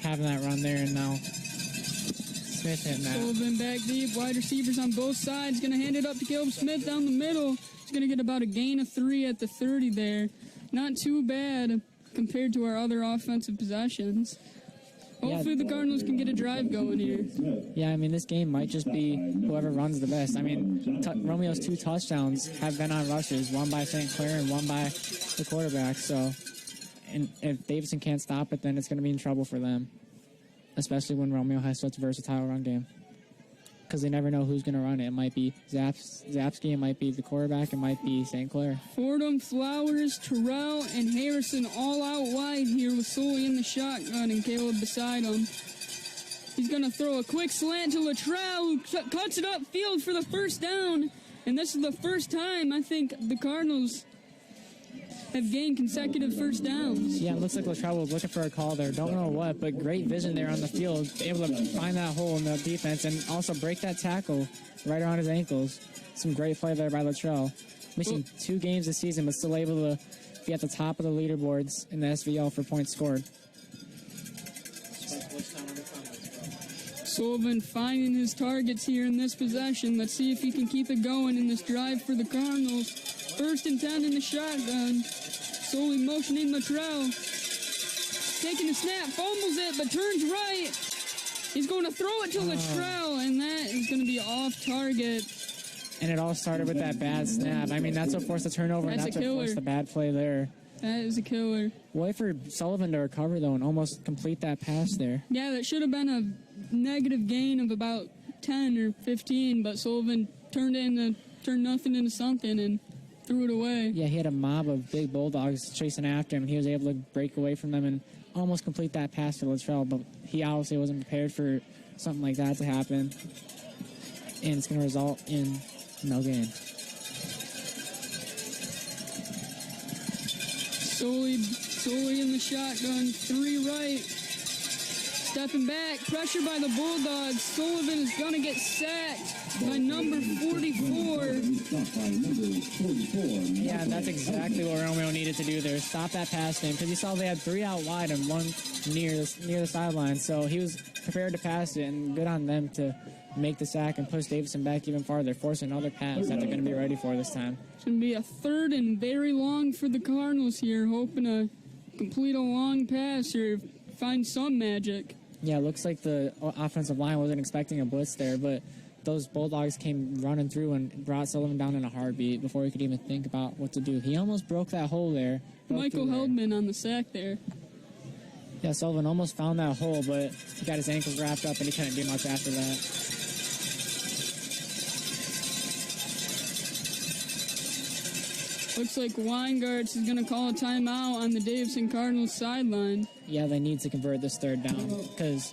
Speaker 3: having that run there, and now Smith hitting that.
Speaker 2: Sullivan back deep, wide receivers on both sides. Going to hand it up to Caleb Smith down the middle. He's going to get about a gain of 3 at the 30 there. Not too bad compared to our other offensive possessions. Hopefully the Cardinals can get a drive going here.
Speaker 3: Yeah, I mean, this game might just be whoever runs the best. I mean, Romeo's 2 touchdowns have been on rushes, one by St. Clair and one by the quarterback. So, and if Davison can't stop it, then it's going to be in trouble for them, especially when Romeo has such a versatile run game. Because they never know who's going to run it. It might be Zapsky, it might be the quarterback, it might be St. Clair.
Speaker 2: Fordham, Flowers, Terrell, and Harrison all out wide here with Solely in the shotgun and Caleb beside him. He's going to throw a quick slant to Luttrell, who cuts it upfield for the first down. And this is the first time I think the Cardinals have gained consecutive first downs.
Speaker 3: Yeah, it looks like Luttrell was looking for a call there. Don't know what, but great vision there on the field. Able to find that hole in the defense and also break that tackle right around his ankles. Some great play there by Luttrell. Missing 2 games this season, but still able to be at the top of the leaderboards in the SVL for points scored.
Speaker 2: Sullivan finding his targets here in this possession. Let's see if he can keep it going in this drive for the Cardinals. 1st and 10 in the shotgun. Solely motioning Luttrell. Taking a snap, fumbles it, but turns right. He's going to throw it to Luttrell, and that is going to be off target.
Speaker 3: And it all started with that bad snap. I mean, that's what forced the turnover, and that's what forced the bad play there.
Speaker 2: That is a killer.
Speaker 3: Wait for Sullivan to recover, though, and almost complete that pass there.
Speaker 2: Yeah, that should have been a negative gain of about 10 or 15, but Sullivan turned nothing into something and threw it away.
Speaker 3: Yeah, he had a mob of big Bulldogs chasing after him. He was able to break away from them and almost complete that pass to Luttrell, but he obviously wasn't prepared for something like that to happen. And it's going to result in no gain. Solely
Speaker 2: in the shotgun, 3 right. Stepping back, pressure by the Bulldogs. Sullivan is going to get sacked by number 44.
Speaker 3: Yeah, that's exactly what Romeo needed to do there. Stop that pass game because you saw they had 3 out wide and 1 near the sideline. So he was prepared to pass it, and good on them to make the sack and push Davison back even farther, force another pass that they're going to be ready for this time.
Speaker 2: It's going to be a 3rd and very long for the Cardinals here, hoping to complete a long pass or find some magic.
Speaker 3: Yeah, it looks like the offensive line wasn't expecting a blitz there, but those Bulldogs came running through and brought Sullivan down in a heartbeat before he could even think about what to do. He almost broke that hole there.
Speaker 2: Michael Heldman on the sack there.
Speaker 3: Yeah, Sullivan almost found that hole, but he got his ankles wrapped up and he couldn't do much after that.
Speaker 2: Looks like Weingarts is going to call a timeout on the Davison Cardinals sideline.
Speaker 3: Yeah, they need to convert this 3rd down because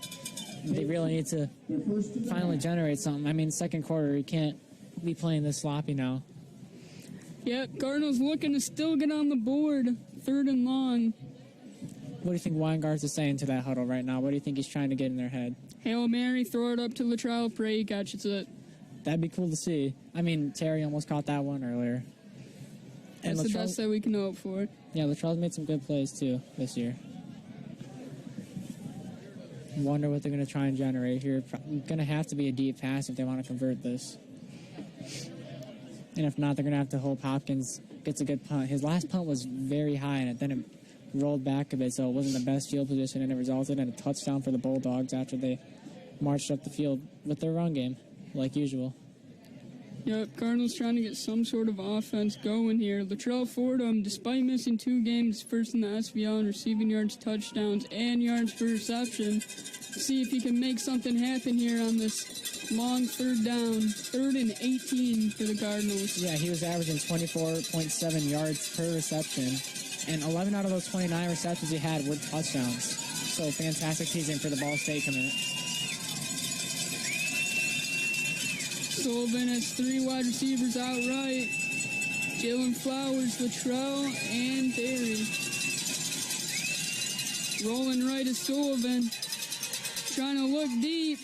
Speaker 3: they really need to finally generate something. I mean, second quarter, you can't be playing this sloppy now.
Speaker 2: Yep, Cardinals looking to still get on the board. 3rd and long.
Speaker 3: What do you think Weingarts is saying to that huddle right now? What do you think he's trying to get in their head?
Speaker 2: Hail Mary, throw it up to Latrell, pray he catches it.
Speaker 3: That'd be cool to see. I mean, Terry almost caught that one earlier. And
Speaker 2: That's the best that we can hope for.
Speaker 3: Yeah, Latrell's made some good plays, too, this year. Wonder what they're going to try and generate here. Going to have to be a deep pass if they want to convert this. And if not, they're going to have to hope Hopkins gets a good punt. His last punt was very high, and then it rolled back a bit, so it wasn't the best field position, and it resulted in a touchdown for the Bulldogs after they marched up the field with their run game, like usual.
Speaker 2: Yep, Cardinals trying to get some sort of offense going here. Latrell Fordham, despite missing 2 games, first in the SVL in receiving yards, touchdowns, and yards per reception. See if he can make something happen here on this long 3rd down. 3rd and 18 for the Cardinals.
Speaker 3: Yeah, he was averaging 24.7 yards per reception, and 11 out of those 29 receptions he had were touchdowns. So fantastic season for the Ball State commit.
Speaker 2: Sullivan has 3 wide receivers outright. Jalen Flowers, Latrell, and Terry. Rolling right is Sullivan. Trying to look deep.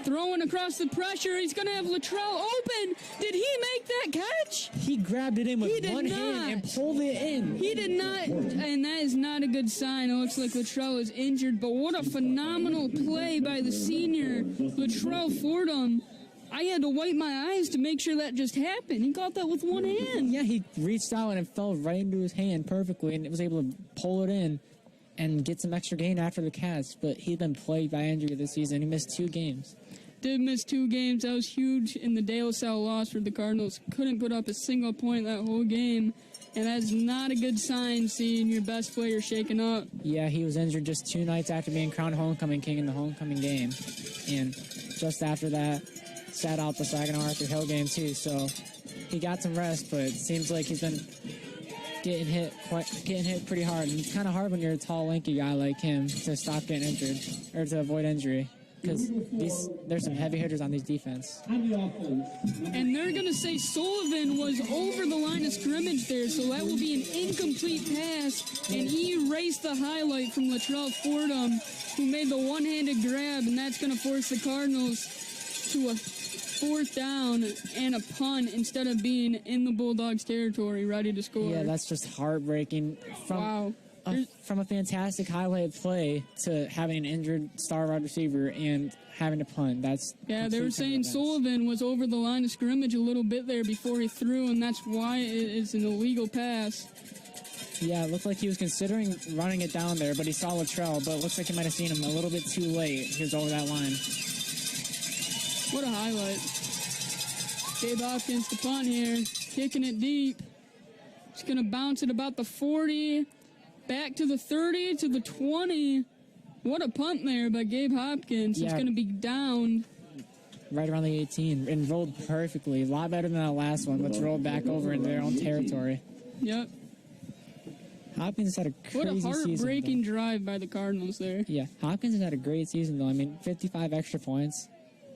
Speaker 2: Throwing across the pressure. He's going to have Latrell open. Did he make that catch?
Speaker 3: He grabbed it in with
Speaker 2: He
Speaker 3: one
Speaker 2: did
Speaker 3: hand
Speaker 2: not.
Speaker 3: and pulled it in.
Speaker 2: He did not, and that is not a good sign. It looks like Latrell is injured, but what a phenomenal play by the senior, Latrell Fordham. I had to wipe my eyes to make sure that just happened. He got that with one hand.
Speaker 3: Yeah, he reached out and it fell right into his hand perfectly, and it was able to pull it in and get some extra gain after the catch. But he'd been plagued by injury this season. He missed 2 games.
Speaker 2: Did miss 2 games. That was huge in the De La Salle loss for the Cardinals. Couldn't put up a single point that whole game. And that's not a good sign, seeing your best player shaken up.
Speaker 3: Yeah, he was injured just 2 nights after being crowned homecoming king in the homecoming game. And just after that, sat out the Saginaw Arthur Hill game too. So he got some rest, but it seems like he's been getting hit pretty hard. And it's kind of hard when you're a tall, lanky guy like him to stop getting injured or to avoid injury, because there's some heavy hitters on these defense.
Speaker 2: And they're going to say Sullivan was over the line of scrimmage there, so that will be an incomplete pass. And he erased the highlight from Latrell Fordham, who made the one-handed grab, and that's going to force the Cardinals to a 4th down and a punt instead of being in the Bulldogs' territory, ready to score.
Speaker 3: Yeah, that's just heartbreaking.
Speaker 2: Wow.
Speaker 3: From a fantastic highlight play to having an injured star wide receiver and having to punt.
Speaker 2: Yeah, they were saying Sullivan was over the line of scrimmage a little bit there before he threw, and that's why it is an illegal pass.
Speaker 3: Yeah, it looked like he was considering running it down there, but he saw Latrell, but it looks like he might have seen him a little bit too late. He was over that line.
Speaker 2: What a highlight. Gabe Hopkins to punt here, kicking it deep. He's going to bounce it about the 40, back to the 30, to the 20. What a punt there by Gabe Hopkins.
Speaker 3: Yeah.
Speaker 2: It's going to be down.
Speaker 3: Right around the 18, and rolled perfectly. A lot better than that last one, which rolled back over into their own territory.
Speaker 2: Yep.
Speaker 3: Hopkins had a crazy
Speaker 2: What a heartbreaking
Speaker 3: season.
Speaker 2: drive by the Cardinals there.
Speaker 3: Yeah, Hopkins has had a great season, though. I mean, 55 extra points.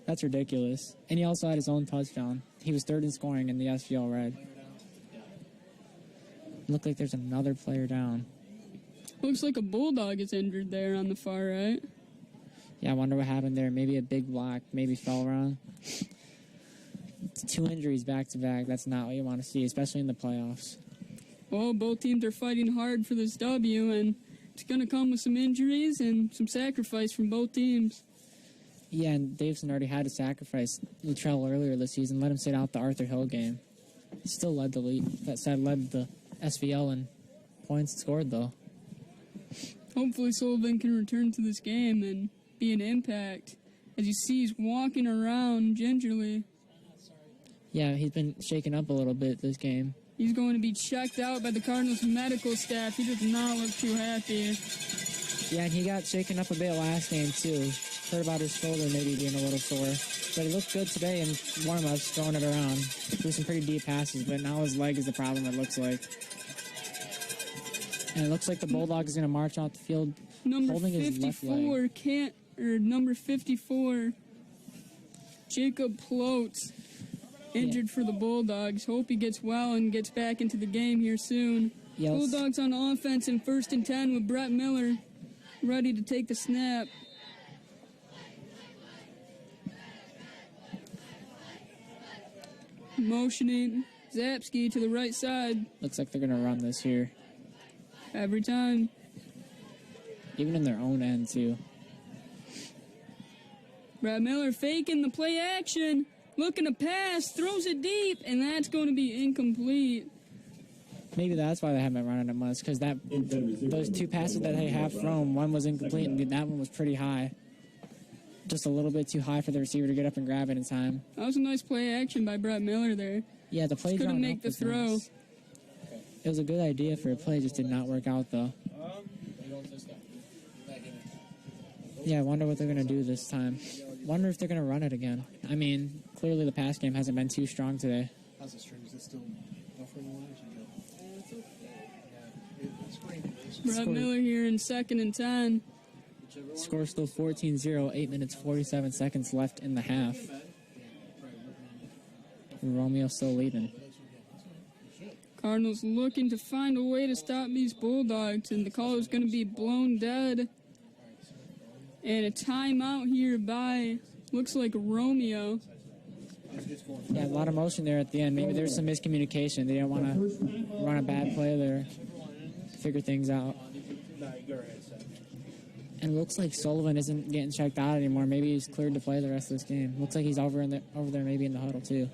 Speaker 3: That's ridiculous. And he also had his own touchdown. He was 3rd in scoring in the SVL Red. Looked like there's another player down.
Speaker 2: Looks like a Bulldog is injured there on the far right.
Speaker 3: Yeah, I wonder what happened there. Maybe a big block. Maybe fell wrong. It's 2 injuries back-to-back. That's not what you want to see, especially in the playoffs.
Speaker 2: Well, both teams are fighting hard for this W, and it's going to come with some injuries and some sacrifice from both teams.
Speaker 3: Yeah, and Davison already had to sacrifice Luttrell earlier this season. Let him sit out the Arthur Hill game. He still led the lead. That side led the SVL in points scored, though.
Speaker 2: Hopefully Sullivan can return to this game and be an impact. As you see, he's walking around gingerly.
Speaker 3: Yeah, he's been shaken up a little bit this game.
Speaker 2: He's going to be checked out by the Cardinals medical staff. He does not look too happy.
Speaker 3: Yeah, and he got shaken up a bit last game, too. Heard about his shoulder maybe being a little sore. But he looked good today in warm-ups, throwing it around. Threw some pretty deep passes, but now his leg is the problem, it looks like. And it looks like the Bulldog is going to march out the field
Speaker 2: Number
Speaker 3: holding his left leg.
Speaker 2: 54, number 54, Jacob Plotz, injured for the Bulldogs. Hope he gets well and gets back into the game here soon.
Speaker 3: Yes.
Speaker 2: Bulldogs on offense in 1st and 10 with Brett Miller ready to take the snap. Motioning Zapsky to the right side
Speaker 3: Looks like they're going to run this here.
Speaker 2: every time.
Speaker 3: Even in their own end, too.
Speaker 2: Brett Miller faking the play action, looking to pass, throws it deep, and that's going to be incomplete.
Speaker 3: Maybe that's why they haven't run it much, because those two passes that they have thrown, one was incomplete, and that one was pretty high. Just a little bit too high for the receiver to get up and grab it in time.
Speaker 2: That was a nice play action by Brett Miller there.
Speaker 3: Yeah, the play
Speaker 2: Couldn't make the throw.
Speaker 3: Nice. It was a good idea for a play, just did not work out, though. Yeah, I wonder what they're going to do this time. Wonder if they're going to run it again. I mean, clearly the pass game hasn't been too strong today.
Speaker 1: How's the string? Is it still buffering a little?
Speaker 2: Brett Miller here in 2nd and 10.
Speaker 3: Score still 14-0, 8 minutes 47 seconds left in the half. Romeo still leading.
Speaker 2: Cardinals looking to find a way to stop these Bulldogs, and the call is going to be blown dead. And a timeout here by, looks like Romeo.
Speaker 3: Yeah, a lot of motion there at the end. Maybe there's some miscommunication. They didn't want to run a bad play there. Figure things out. And it looks like Sullivan isn't getting checked out anymore. Maybe he's cleared to play the rest of this game. Looks like he's over there maybe in the huddle too.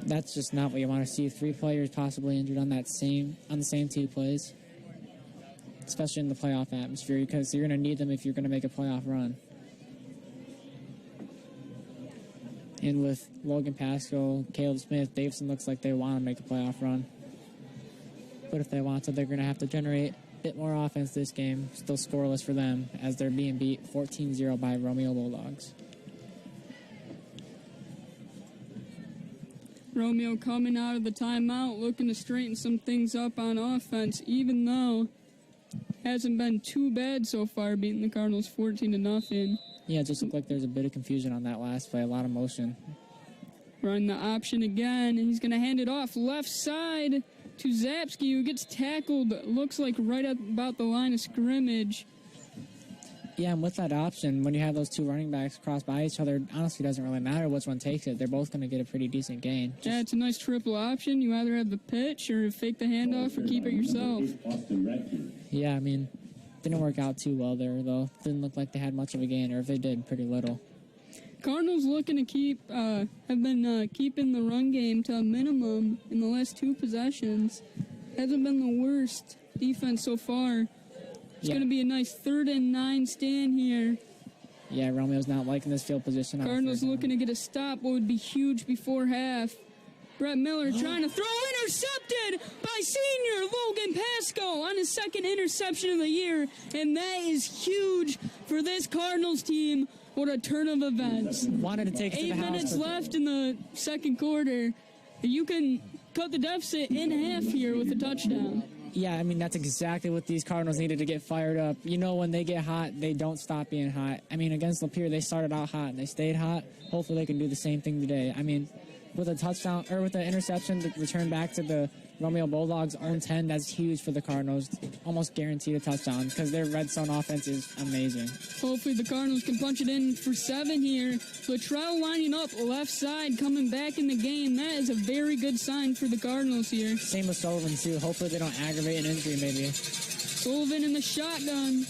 Speaker 3: That's just not what you want to see. 3 players possibly injured on the same 2 plays. Especially in the playoff atmosphere, because you're going to need them if you're going to make a playoff run. And with Logan Pascal, Caleb Smith, Davison looks like they want to make a playoff run. But if they want to, they're going to have to generate a bit more offense this game. Still scoreless for them as they're being beat 14-0 by Romeo Bulldogs.
Speaker 2: Romeo coming out of the timeout, looking to straighten some things up on offense, even though hasn't been too bad so far, beating the Cardinals 14-0.
Speaker 3: Yeah, it just looked like there's a bit of confusion on that last play, a lot of motion.
Speaker 2: Run the option again, and he's going to hand it off left side to Zapsky, who gets tackled, looks like right at about the line of scrimmage.
Speaker 3: Yeah, and with that option, when you have those 2 running backs cross by each other, honestly doesn't really matter which one takes it. They're both going to get a pretty decent gain.
Speaker 2: Yeah, it's a nice triple option. You either have the pitch or fake the handoff or keep it yourself.
Speaker 3: Yeah, I mean, didn't work out too well there, though. Didn't look like they had much of a gain, or if they did, pretty little.
Speaker 2: Cardinals looking to have been keeping the run game to a minimum in the last 2 possessions. Hasn't been the worst defense so far. It's going to be a nice 3rd and 9 stand here.
Speaker 3: Yeah, Romeo's not liking this field position.
Speaker 2: Cardinals looking to get a stop, what would be huge before half. Brett Miller trying to throw, intercepted by senior Logan Pascal on his 2nd interception of the year. And that is huge for this Cardinals team. What a turn of events.
Speaker 3: Wanted to take it to the
Speaker 2: 8
Speaker 3: house.
Speaker 2: minutes left in the 2nd quarter. You can cut the deficit in half here with a touchdown.
Speaker 3: Yeah, I mean, that's exactly what these Cardinals needed to get fired up. You know, when they get hot, they don't stop being hot. I mean, against Lapeer, they started out hot and they stayed hot. Hopefully they can do the same thing today. I mean, with a touchdown, or with an interception to return back to the Romeo Bulldogs own 10. That's huge for the Cardinals. Almost guaranteed a touchdown because their red zone offense is amazing.
Speaker 2: Hopefully the Cardinals can punch it in for 7 here. Luttrell lining up left side, coming back in the game. That is a very good sign for the Cardinals here.
Speaker 3: Same with Sullivan, too. Hopefully they don't aggravate an injury, maybe.
Speaker 2: Sullivan in the shotgun.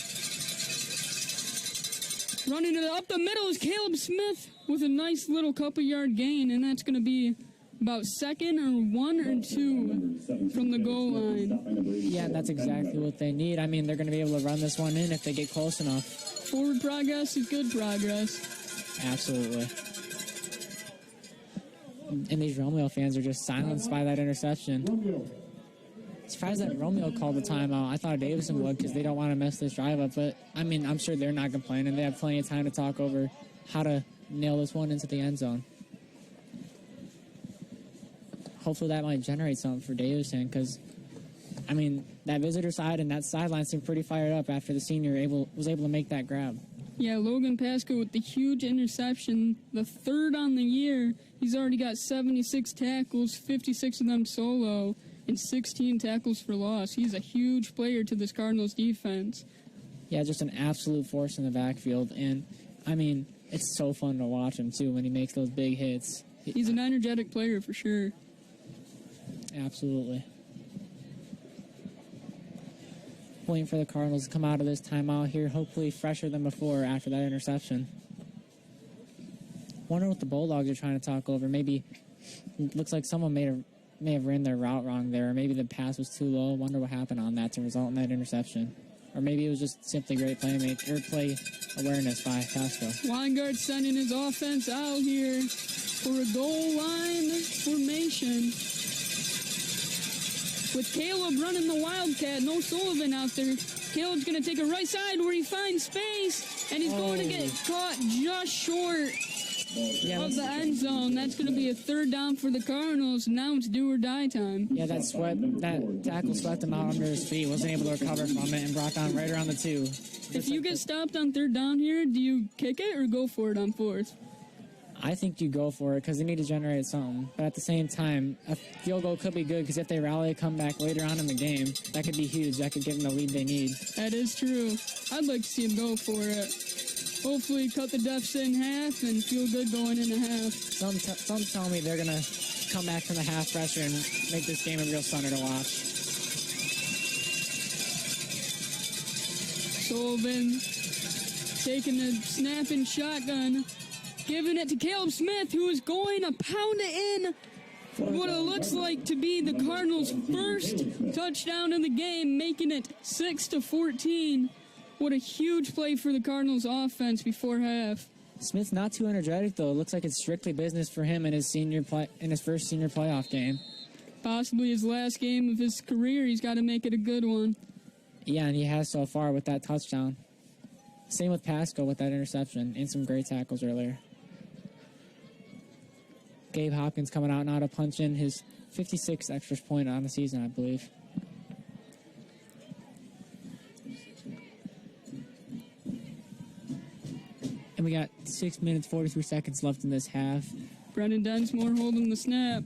Speaker 2: Running it up the middle is Caleb Smith with a nice little couple-yard gain, and that's going to be about second or 1 or 2 from the goal line.
Speaker 3: Yeah, that's exactly what they need. I mean, they're going to be able to run this one in if they get close enough.
Speaker 2: Forward progress is good progress.
Speaker 3: Absolutely. And these Romeo fans are just silenced by that interception. Surprised that Romeo called the timeout. I thought Davison would because they don't want to mess this drive up. But, I mean, I'm sure they're not complaining. They have plenty of time to talk over how to nail this one into the end zone. Hopefully that might generate something for Davison because, I mean, that visitor side and that sideline seemed pretty fired up after the senior was able to make that grab.
Speaker 2: Yeah, Logan Pasco with the huge interception, the 3rd on the year. He's already got 76 tackles, 56 of them solo, and 16 tackles for loss. He's a huge player to this Cardinals defense.
Speaker 3: Yeah, just an absolute force in the backfield. And, I mean, it's so fun to watch him, too, when he makes those big hits.
Speaker 2: He's an energetic player for sure.
Speaker 3: Absolutely. Waiting for the Cardinals to come out of this timeout here, hopefully fresher than before after that interception. Wonder what the Bulldogs are trying to talk over. Maybe looks like someone may have ran their route wrong there, or maybe the pass was too low. Wonder what happened on that to result in that interception. Or maybe it was just simply great play awareness by Pasco.
Speaker 2: Weingart sending his offense out here for a goal line formation. With Caleb running the Wildcat, no Sullivan out there. Caleb's going to take a right side where he finds space, and he's going to get caught just short of the end zone. That's going to be a 3rd down for the Cardinals. Now it's do or die time.
Speaker 3: Yeah, that tackle swept him out under his feet. Wasn't able to recover from it and brought down right around the 2.
Speaker 2: If you get stopped on 3rd down here, do you kick it or go for it on 4th?
Speaker 3: I think you go for it because they need to generate something. But at the same time, a field goal could be good because if they rally a comeback later on in the game, that could be huge. That could give them the lead they need.
Speaker 2: That is true. I'd like to see him go for it. Hopefully cut the deficit in half and feel good going into half.
Speaker 3: Some tell me they're going to come back from the half pressure and make this game a real stunner to watch.
Speaker 2: Sullivan taking the snap and shotgun. Giving it to Caleb Smith, who is going to pound it in for what it looks like to be the Cardinals' first touchdown in the game, making it 6-14. What a huge play for the Cardinals' offense before half.
Speaker 3: Smith's not too energetic, though. It looks like it's strictly business for him in his first senior playoff game.
Speaker 2: Possibly his last game of his career. He's got to make it a good one.
Speaker 3: Yeah, and he has so far with that touchdown. Same with Pasco with that interception and some great tackles earlier. Gabe Hopkins coming out now to punch in his 56th extra point on the season, I believe. And we got 6 minutes, 43 seconds left in this half.
Speaker 2: Brendan Densmore holding the snap.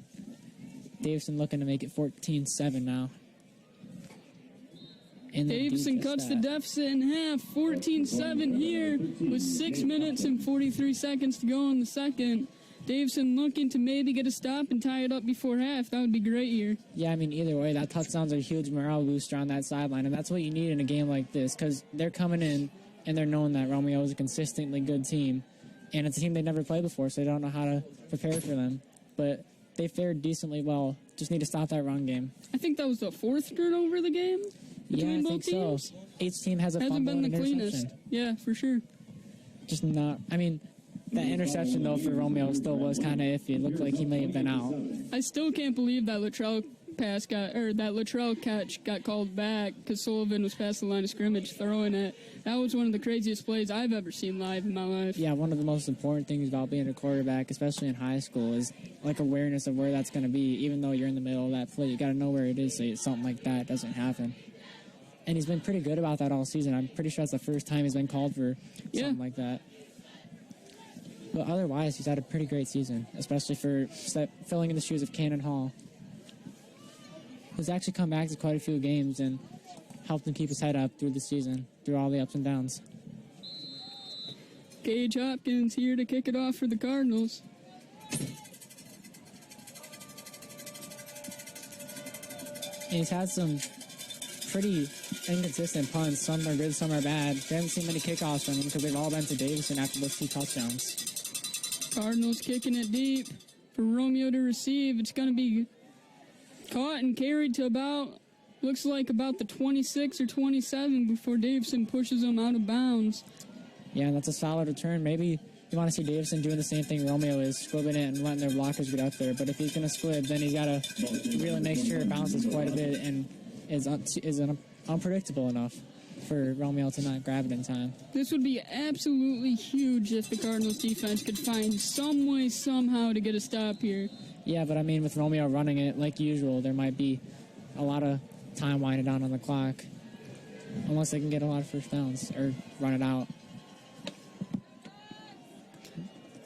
Speaker 3: Davison looking to make it 14-7 now. And
Speaker 2: Davison cuts the deficit in half, 14-7 here with 6 minutes and 43 seconds to go in the second. Davison looking to maybe get a stop and tie it up before half. That would be great here.
Speaker 3: Yeah, I mean, either way, that touchdown's a huge morale booster on that sideline, and that's what you need in a game like this because they're coming in and they're knowing that Romeo is a consistently good team, and it's a team they've never played before, so they don't know how to prepare for them. But they fared decently well. Just need to stop that run game.
Speaker 2: I think that was the 4th turnover of the game between both teams.
Speaker 3: So. Each team has a
Speaker 2: Hasn't
Speaker 3: fumble
Speaker 2: been
Speaker 3: and
Speaker 2: the
Speaker 3: interception.
Speaker 2: cleanest. Yeah, for sure.
Speaker 3: Just not. I mean, that interception though for Romeo still was kind of iffy. It looked like he may have been out.
Speaker 2: I still can't believe that Luttrell catch got called back because Sullivan was past the line of scrimmage throwing it. That was one of the craziest plays I've ever seen live in my life.
Speaker 3: Yeah, one of the most important things about being a quarterback, especially in high school, is like awareness of where that's going to be. Even though you're in the middle of that play, you got to know where it is so something like that doesn't happen. And he's been pretty good about that all season. I'm pretty sure that's the first time he's been called for something like that. But otherwise, he's had a pretty great season, especially for filling in the shoes of Cannon Hall. who's actually come back to quite a few games and helped him keep his head up through the season, through all the ups and downs.
Speaker 2: Gage Hopkins here to kick it off for the Cardinals.
Speaker 3: And he's had some pretty inconsistent punts. Some are good, some are bad. We haven't seen many kickoffs from him because they've all been to Davison after those 2 touchdowns.
Speaker 2: Cardinals kicking it deep for Romeo to receive. It's going to be caught and carried to looks like about the 26 or 27 before Davison pushes him out of bounds.
Speaker 3: Yeah, that's a solid return. Maybe you want to see Davison doing the same thing Romeo is, squibbing it and letting their blockers get up there. But if he's going to squib, then he's got to really make sure it bounces quite a bit and is unpredictable enough for Romeo to not grab it in time.
Speaker 2: This would be absolutely huge if the Cardinals defense could find some way, somehow to get a stop here.
Speaker 3: Yeah, but I mean, with Romeo running it like usual, there might be a lot of time winding down on the clock. Unless they can get a lot of first downs or run it out.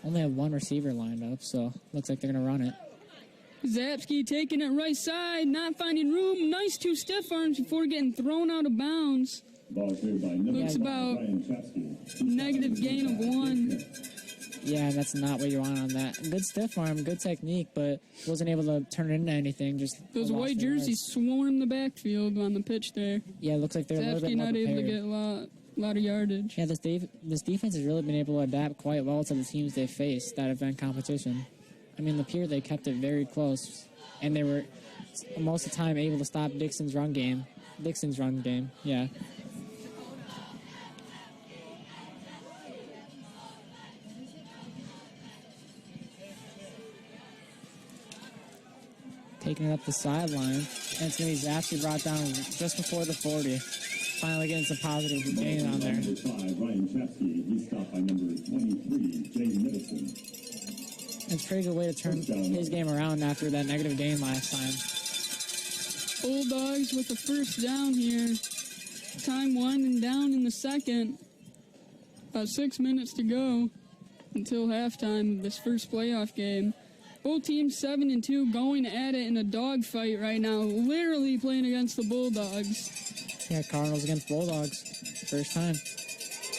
Speaker 3: Only have 1 receiver lined up, so looks like they're going to run it.
Speaker 2: Zapsky taking it right side, not finding room. Nice 2 stiff arms before getting thrown out of bounds. Looks about negative gain of 1.
Speaker 3: Yeah, that's not what you want on that. Good stiff arm, good technique, but wasn't able to turn it into anything. Just
Speaker 2: those white jerseys swarm the backfield on the pitch there.
Speaker 3: Yeah, it looks like they're a little bit
Speaker 2: Zapsky
Speaker 3: more
Speaker 2: not able to
Speaker 3: prepared.
Speaker 2: get a lot of yardage.
Speaker 3: Yeah, this defense has really been able to adapt quite well to the teams they've faced that have been competition. I mean, Lapeer, they kept it very close, and they were most of the time able to stop Dixon's run game, yeah. Taking it up the sideline, and it's going to be Zapsky brought down just before the 40. Finally getting some positive gain on there.
Speaker 4: Number 5, Ryan Chapsky. He's stopped by number 23, Jay Davison.
Speaker 3: It's a pretty good way to turn his game around after that negative gain last time.
Speaker 2: Bulldogs with a first down here. Time winding down in the second. About 6 minutes to go until halftime of this first playoff game. Both teams 7-2 going at it in a dogfight right now. Literally playing against the Bulldogs.
Speaker 3: Yeah, Cardinals against Bulldogs. First time.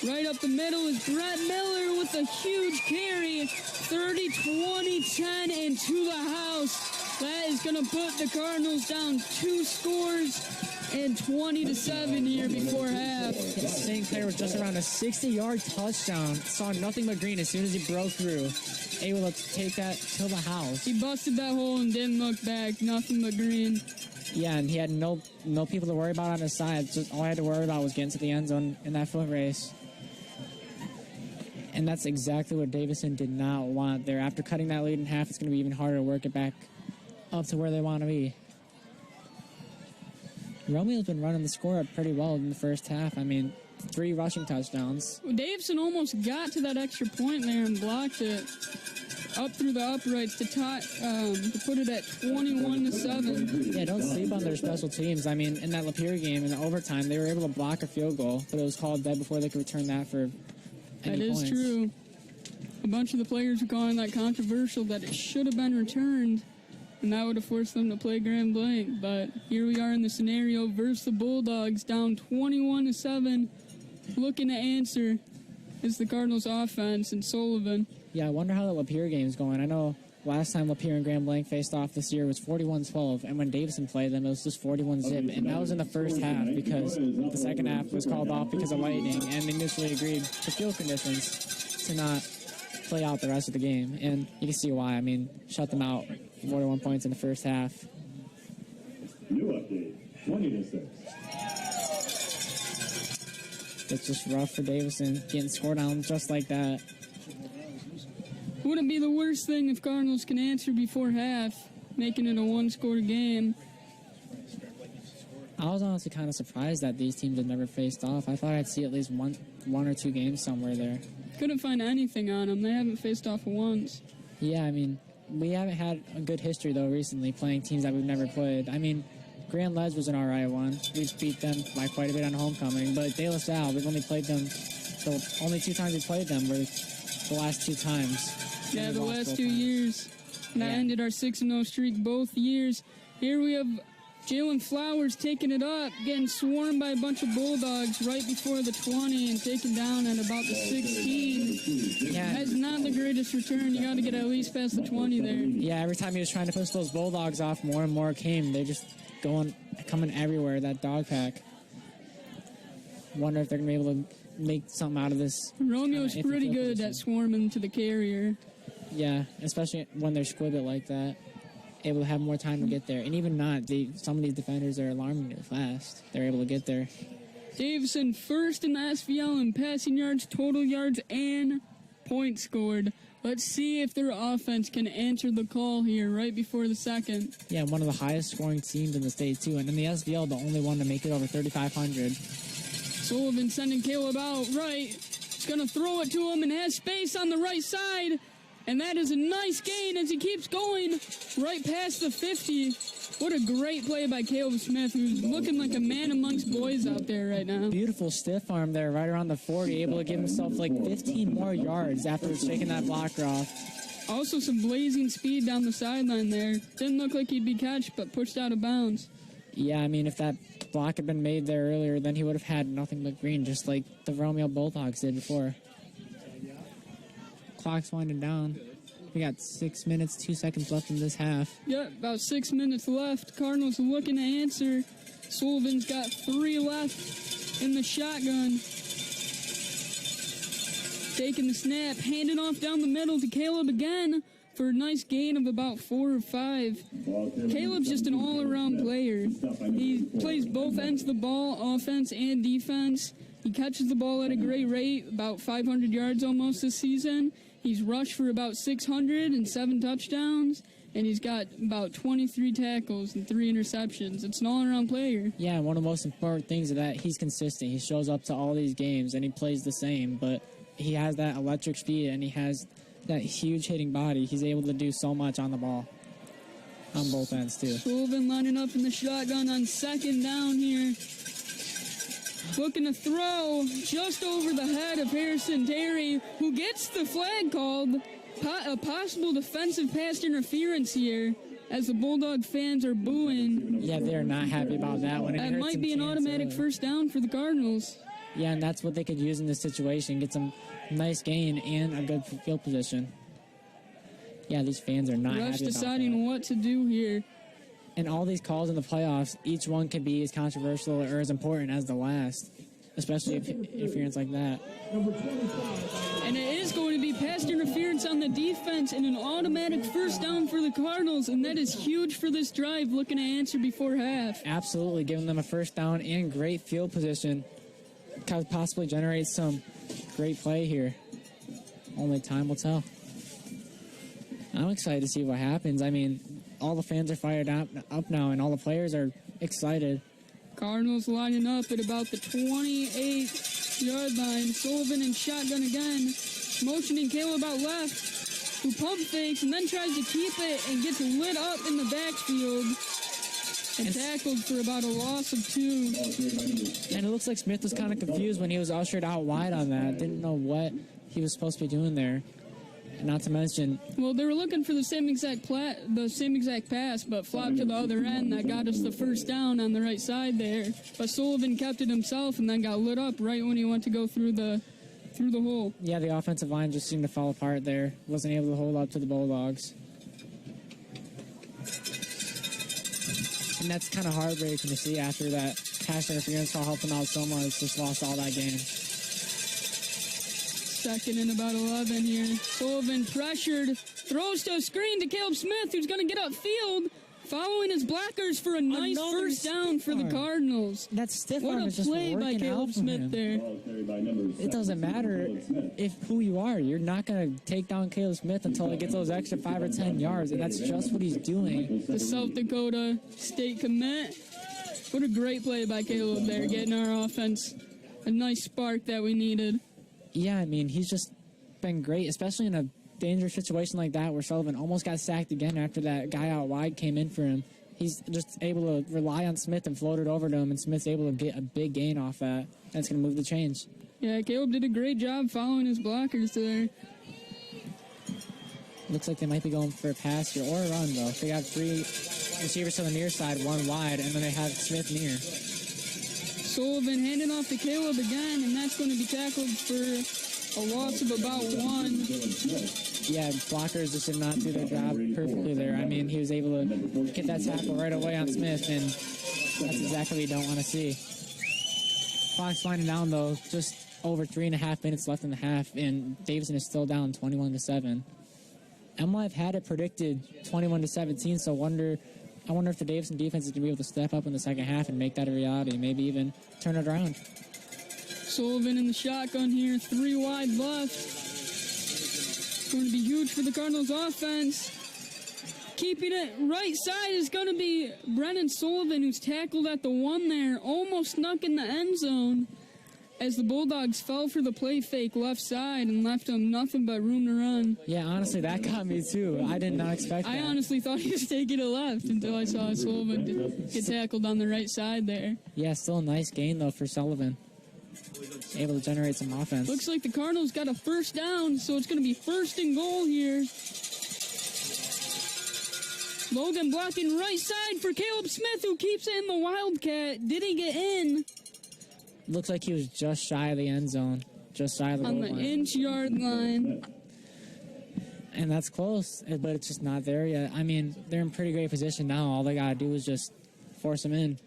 Speaker 2: Right up the middle is Brett Miller with a huge carry. 30, 20, 10, and to the house. That is going to put the Cardinals down 2 scores and 20-7 here before half.
Speaker 3: Yeah, St. Clair was just around a 60-yard touchdown. Saw nothing but green as soon as he broke through. Able to take that to the house.
Speaker 2: He busted that hole and didn't look back. Nothing but green.
Speaker 3: Yeah, and he had no people to worry about on his side. Just all I had to worry about was getting to the end zone in that foot race. And that's exactly what Davison did not want there. After cutting that lead in half, it's going to be even harder to work it back up to where they want to be. Romeo's been running the score up pretty well in the first half. I mean, 3 rushing touchdowns.
Speaker 2: Davison almost got to that extra point there and blocked it up through the uprights to put it at 21-7.
Speaker 3: Yeah, don't sleep on their special teams. I mean, in that Lapeer game, in the overtime, they were able to block a field goal, but it was called dead before they could return that for any
Speaker 2: That is
Speaker 3: points.
Speaker 2: true. A bunch of the players were calling that controversial, that it should have been returned, and that would have forced them to play Grand Blanc. But here we are in the scenario versus the Bulldogs, down 21-7. Looking to answer is the Cardinals offense and Sullivan.
Speaker 3: Yeah, I wonder how the Lapeer game's going. I know last time Lapeer and Grand Blanc faced off this year was 41-12, and when Davison played them, it was just 41-zip, and that was in the first half because the second half was called off because of lightning, and they mutually agreed to field conditions to not play out the rest of the game, and you can see why. I mean, shut them out, 41 points in the first half.
Speaker 4: New update, 20-6.
Speaker 3: It's just rough for Davison, getting scored down just like that.
Speaker 2: Wouldn't be the worst thing if Cardinals can answer before half, making it a 1-score game.
Speaker 3: I was honestly kind of surprised that these teams had never faced off. I thought I'd see at least one or two games somewhere there.
Speaker 2: Couldn't find anything on them. They haven't faced off once.
Speaker 3: Yeah, I mean, we haven't had a good history, though, recently, playing teams that we've never played. I mean, Grand Ledge was an alright one. We beat them by quite a bit on homecoming, but De La Salle, we've only played them, the only 2 times we played them were the last 2 times.
Speaker 2: Yeah, the last
Speaker 3: both
Speaker 2: 2
Speaker 3: times.
Speaker 2: years. That
Speaker 3: Yeah.
Speaker 2: ended our 6-0 streak both years. Here we have Jalen Flowers taking it up, getting swarmed by a bunch of Bulldogs right before the 20 and taken down at about the 16.
Speaker 3: Yeah.
Speaker 2: That's not the greatest return. You got to get at least past the 20 there.
Speaker 3: Yeah, every time he was trying to push those Bulldogs off, more and more came. They're just coming everywhere, that dog pack. Wonder if they're going to be able to make something out of this.
Speaker 2: Romeo's pretty good at swarming to the carrier.
Speaker 3: Yeah, especially when they're squibbit like that. Able to have more time to get there. And even not, some of these defenders are alarmingly fast. They're able to get there.
Speaker 2: Davison first in the SVL in passing yards, total yards, and points scored. Let's see if their offense can answer the call here right before the second.
Speaker 3: Yeah, one of the highest scoring teams in the state, too. And in the SVL, the only one to make it over 3,500.
Speaker 2: Sullivan sending Caleb out right. He's going to throw it to him and has space on the right side. And that is a nice gain as he keeps going right past the 50. What a great play by Caleb Smith, who's looking like a man amongst boys out there right now.
Speaker 3: Beautiful stiff arm there, right around the 40, able to give himself like 15 more yards after shaking that blocker off.
Speaker 2: Also some blazing speed down the sideline there. Didn't look like he'd be catched, but pushed out of bounds.
Speaker 3: Yeah, I mean, if that block had been made there earlier, then he would have had nothing but green, just like the Romeo Bulldogs did before. Clock's winding down. We got 6 minutes, 2 seconds left in this half.
Speaker 2: Yep, about 6 minutes left. Cardinals looking to answer. Sullivan's got 3 left in the shotgun. Taking the snap, handing off down the middle to Caleb again for a nice gain of about 4 or 5. Caleb's just an all-around player. He plays both ends of the ball, offense and defense. He catches the ball at a great rate, about 500 yards almost this season. He's rushed for about 600 and 7 touchdowns, and he's got about 23 tackles and 3 interceptions. It's an all-around player.
Speaker 3: Yeah, one of the most important things is that he's consistent. He shows up to all these games, and he plays the same, but he has that electric speed, and he has that huge hitting body. He's able to do so much on the ball, on both ends, too.
Speaker 2: Sullivan lining up in the shotgun on 2nd down here. Looking to throw just over the head of Harrison Terry, who gets the flag called. A possible defensive pass interference here, as the Bulldog fans are booing.
Speaker 3: Yeah, they're not happy about that one.
Speaker 2: That might be an automatic first down for the Cardinals.
Speaker 3: Yeah, and that's what they could use in this situation. Get some nice gain and a good field position. Yeah, these fans are not happy about that.
Speaker 2: Refs deciding what to do here.
Speaker 3: And all these calls in the playoffs, each one can be as controversial or as important as the last, especially if interference like that.
Speaker 2: And it is going to be pass interference on the defense and an automatic first down for the Cardinals, and that is huge for this drive, looking to answer before half.
Speaker 3: Absolutely, giving them a first down and great field position. Could possibly generate some great play here. Only time will tell. I'm excited to see what happens. I mean, all the fans are fired up now, and all the players are excited.
Speaker 2: Cardinals lining up at about the 28-yard line. Sullivan in shotgun again, motioning Caleb out left, who pump fakes and then tries to keep it and gets lit up in the backfield and tackled for about a loss of 2.
Speaker 3: And it looks like Smith was kind of confused when he was ushered out wide on that. Didn't know what he was supposed to be doing there. Not to mention,
Speaker 2: well, they were looking for the same exact pass, but flopped to the other end. That got us the first down on the right side there. But Sullivan kept it himself and then got lit up right when he went to go through the hole.
Speaker 3: Yeah, the offensive line just seemed to fall apart there. Wasn't able to hold up to the Bulldogs. And that's kind of heartbreaking to see after that pass interference call helping out so much. Just lost all that game.
Speaker 2: 2nd and about 11 here. Sullivan pressured, throws to a screen to Caleb Smith, who's going to get upfield, following his blockers for a nice first down for the Cardinals.
Speaker 3: That stiff
Speaker 2: what
Speaker 3: arm
Speaker 2: a
Speaker 3: is just
Speaker 2: play by Caleb Smith there.
Speaker 3: It doesn't matter if who you are. You're not going to take down Caleb Smith until he gets those extra 5 or 10 yards, and that's just what he's doing.
Speaker 2: The South Dakota State commit. What a great play by Caleb there, getting our offense a nice spark that we needed.
Speaker 3: Yeah, I mean, he's just been great, especially in a dangerous situation like that where Sullivan almost got sacked again after that guy out wide came in for him. He's just able to rely on Smith and float it over to him, and Smith's able to get a big gain off that. That's going to move the chains.
Speaker 2: Yeah, Caleb did a great job following his blockers there.
Speaker 3: Looks like they might be going for a pass here or a run, though. They got 3 receivers to the near side, 1 wide, and then they have Smith near.
Speaker 2: Sullivan handing off to Caleb again, and that's going to be tackled for a loss of about 1.
Speaker 3: Yeah, blockers just did not do their job perfectly there. I mean, he was able to get that tackle right away on Smith, and that's exactly what you don't want to see. Clock's winding down, though. Just over 3.5 minutes left in the half, and Davison is still down 21-7. MLive had it predicted 21-17, so I wonder if the Davison defense is going to be able to step up in the second half and make that a reality, maybe even turn it around.
Speaker 2: Sullivan in the shotgun here, 3 wide left. Going to be huge for the Cardinals offense. Keeping it right side is going to be Brennan Sullivan, who's tackled at the 1 there, almost snuck in the end zone as the Bulldogs fell for the play fake left side and left them nothing but room to run.
Speaker 3: Yeah, honestly, that got me too. I did not expect that.
Speaker 2: I honestly thought he was taking it left until I saw Sullivan get tackled on the right side there.
Speaker 3: Yeah, still a nice gain, though, for Sullivan. Able to generate some offense.
Speaker 2: Looks like the Cardinals got a first down, so it's going to be 1st and goal here. Logan blocking right side for Caleb Smith, who keeps it in the Wildcat. Did he get in?
Speaker 3: Looks like he was just shy of the end zone. Just shy of the
Speaker 2: on
Speaker 3: goal
Speaker 2: the
Speaker 3: line.
Speaker 2: inch-yard line.
Speaker 3: And that's close, but it's just not there yet. I mean, they're in pretty great position now. All they got to do is just force him in.